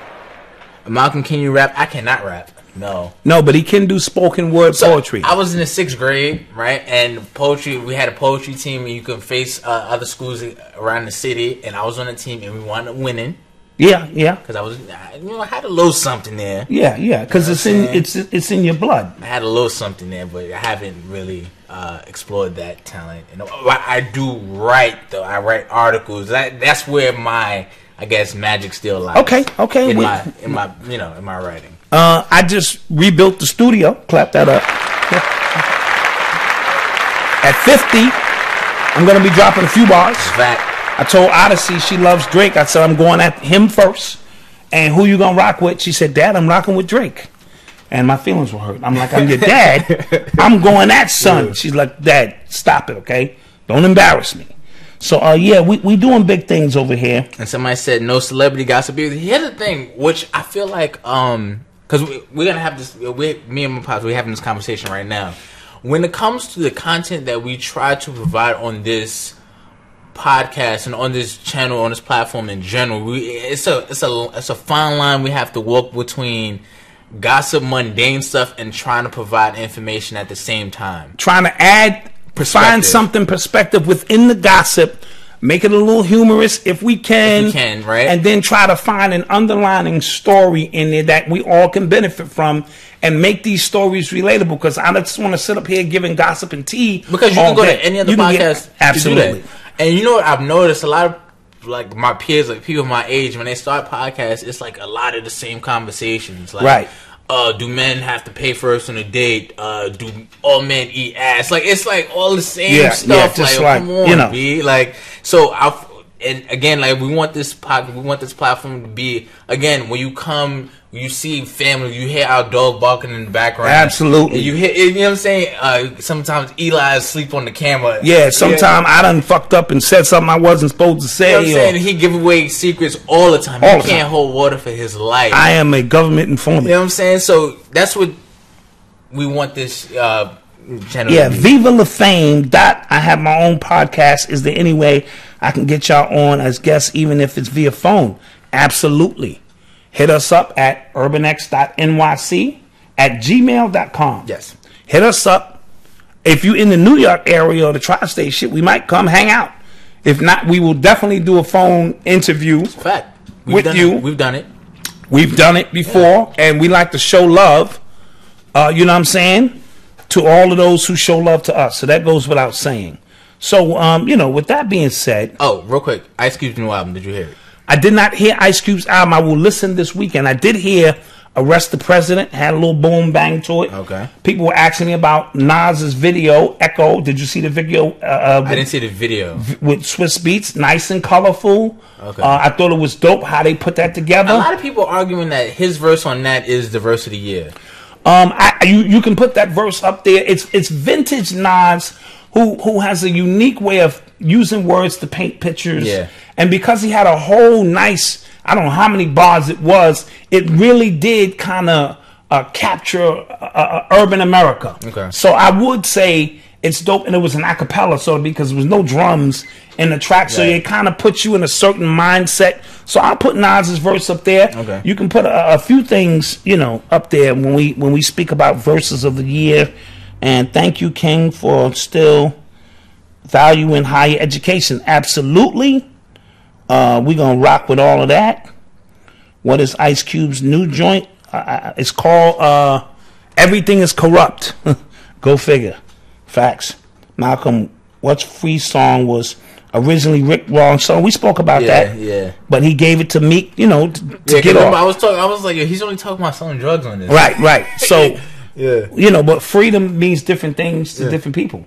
Malcolm, can you rap? I cannot rap. No, but he can do spoken word poetry. I was in the 6th grade, right? And poetry, we had a poetry team, and you could face other schools around the city. And I was on the team, and we wound up winning. Yeah. Because I had a little something there. Yeah. Because it's in your blood. I had a little something there, but I haven't really explored that talent. And I do write though. I write articles. That's where my, I guess, magic still lies. Okay. In my writing. I just rebuilt the studio. Clap that up. At 50, I'm gonna be dropping a few bars. Fact. I told Odyssey she loves Drake. I said I'm going at him first. And who you gonna rock with? She said, Dad, I'm rocking with Drake. And my feelings were hurt. I'm like, I'm your dad. I'm going at son. She's like, Dad, stop it, okay? Don't embarrass me. So we doing big things over here. And somebody said no celebrity gossip. Here's the thing, which I feel like because we're gonna have this. Me and my pops, we're having this conversation right now. When it comes to the content that we try to provide on this podcast and on this channel, on this platform in general, it's a fine line we have to walk between gossip, mundane stuff, and trying to provide information at the same time. Trying to find something perspective within the gossip, make it a little humorous if we can, right? And then try to find an underlining story in there that we all can benefit from, and make these stories relatable. Because I just want to sit up here giving gossip and tea. Because you can go to any other podcast. Absolutely. And you know what I've noticed? A lot of my peers, people my age, when they start podcasts, it's a lot of the same conversations. Right. Do men have to pay first on a date? Do all men eat ass? It's all the same stuff. Just come on, B. And again, we want this platform to be, again, when you come, you see family, you hear our dog barking in the background. Absolutely. And you hear, you know what I'm saying? Sometimes Eli is asleep on the camera. Yeah, sometimes I done fucked up and said something I wasn't supposed to say. You know what I'm saying? He give away secrets all the time. He can't hold water for his life. I am a government informant. You know what I'm saying? So that's what we want this channel to be. Viva La Fame. I have my own podcast. Is there any way I can get y'all on as guests, even if it's via phone? Absolutely. Hit us up at urbanx.nyc@gmail.com. Yes. Hit us up. If you're in the New York area or the tri-state shit, we might come hang out. If not, we will definitely do a phone interview. Fact. With you. We've done it. We've done it before, and we like to show love, you know what I'm saying, to all of those who show love to us. So that goes without saying. So, with that being said. Oh, real quick. Ice Cube's new album. Did you hear it? I did not hear Ice Cube's album. I will listen this weekend. I did hear Arrest the President. Had a little boom bang to it. Okay. People were asking me about Nas's video, Echo. Did you see the video? I didn't see the video. With Swiss Beats. Nice and colorful. Okay. I thought it was dope how they put that together. A lot of people arguing that his verse on that is the verse of the year. You can put that verse up there. It's vintage Nas who has a unique way of using words to paint pictures. Yeah. And because he had a whole nice, I don't know how many bars it was, it really did kind of capture urban America. Okay. So I would say it's dope, and it was an acapella, so because there was no drums in the track, so it kind of puts you in a certain mindset. So I'll put Nas's verse up there. Okay. You can put a few things, up there when we speak about verses of the year. And thank you, King, for still valuing higher education. Absolutely. We're going to rock with all of that. What is Ice Cube's new joint? It's called Everything is Corrupt. Go figure. Facts. Malcolm, what's free song was originally Rick Ross song. We spoke about that. Yeah. But he gave it to Meek, to get off. I was like, he's only talking about selling drugs on this. Right. So, yeah. But freedom means different things to different people.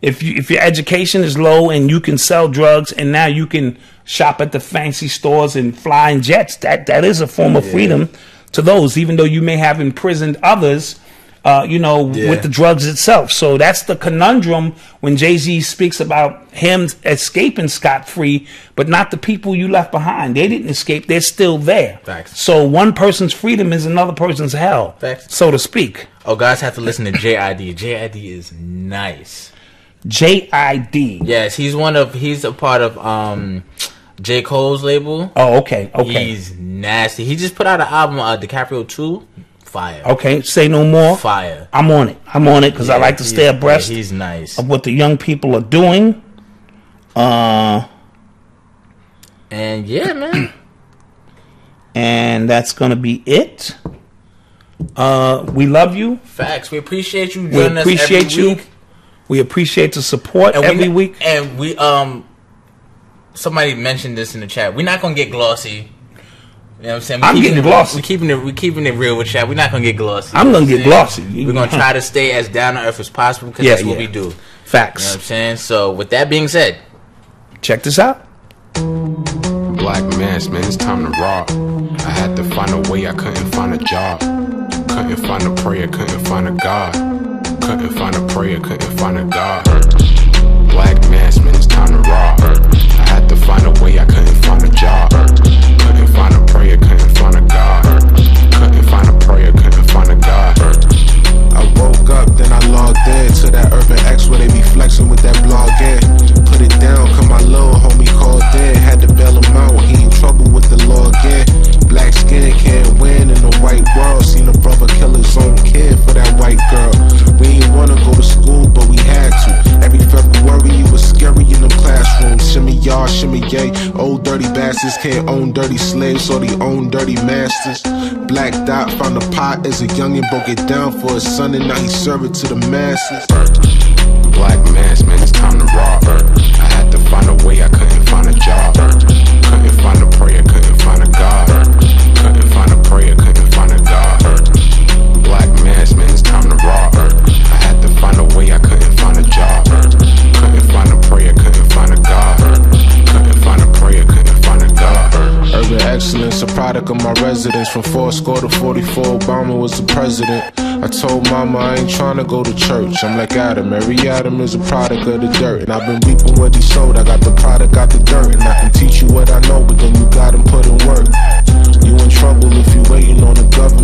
if your education is low and you can sell drugs and now you can shop at the fancy stores and fly in jets, that is a form of freedom to those, even though you may have imprisoned others, with the drugs itself. So that's the conundrum when Jay-Z speaks about him escaping scot-free, but not the people you left behind. They didn't escape. They're still there. Facts. So one person's freedom is another person's hell, so to speak. Oh, guys have to listen to J.I.D. J.I.D. is nice. J.I.D. Yes, he's a part of J. Cole's label. Oh, okay. He's nasty. He just put out an album, DiCaprio 2. Fire. Okay, say no more. Fire. I'm on it because I like to stay abreast he's nice. of what the young people are doing. And yeah, man. And that's going to be it. We love you. Facts. We appreciate you joining us every week. We appreciate the support every week. And we somebody mentioned this in the chat. We're not going to get glossy. You know what I'm saying? I'm getting glossy. We're keeping it real with y'all. We're not gonna get glossy. I'm gonna get glossy. We're gonna try to stay as down to earth as possible because that's what we do. Facts. You know what I'm saying? So with that being said, check this out. Black mass, man, it's time to rock. I had to find a way, I couldn't find a job. Couldn't find a prayer, couldn't find a God. Couldn't find a prayer, couldn't find a God. Black mass, man, it's time to rock. I had to find a way, I couldn't find a job. Couldn't find a prayer, couldn't find a God. Couldn't find a prayer, couldn't find a God. I woke up, then I logged in to that Urban X where they be flexing with that blog in. Put it down, cause my little homie called in. Had to bail him out, he in trouble with the law again. Black skin can't win in the white world. Seen a brother kill his own kid for that white girl. We ain't wanna go to school, but we had to. Every February it was scary in them classrooms. Shimmy y'all, shimmy yay. Old dirty bastards can't own dirty slaves, so they own dirty masters. Black Dot found a pot as a youngin', broke it down for his son, and now he serve it to the masses. Black mass, man, it's time to rock. I had to find a way, I couldn't find a job. Couldn't find a prayer, couldn't find a God. Couldn't find a prayer, couldn't find a God. Black mass, man, it's time to rock. I had to find a way, I couldn't find a job. Couldn't find a prayer, couldn't find a God. Couldn't find a prayer, couldn't find a God. Urban excellence, a product of my residence. From 4 to 44, Obama was the president. I told mama I ain't tryna go to church. I'm like Adam, every Adam is a product of the dirt. And I've been reaping what he sowed, I got the product, got the dirt. And I can teach you what I know, but then you gotta put in work. You in trouble if you waiting on the government.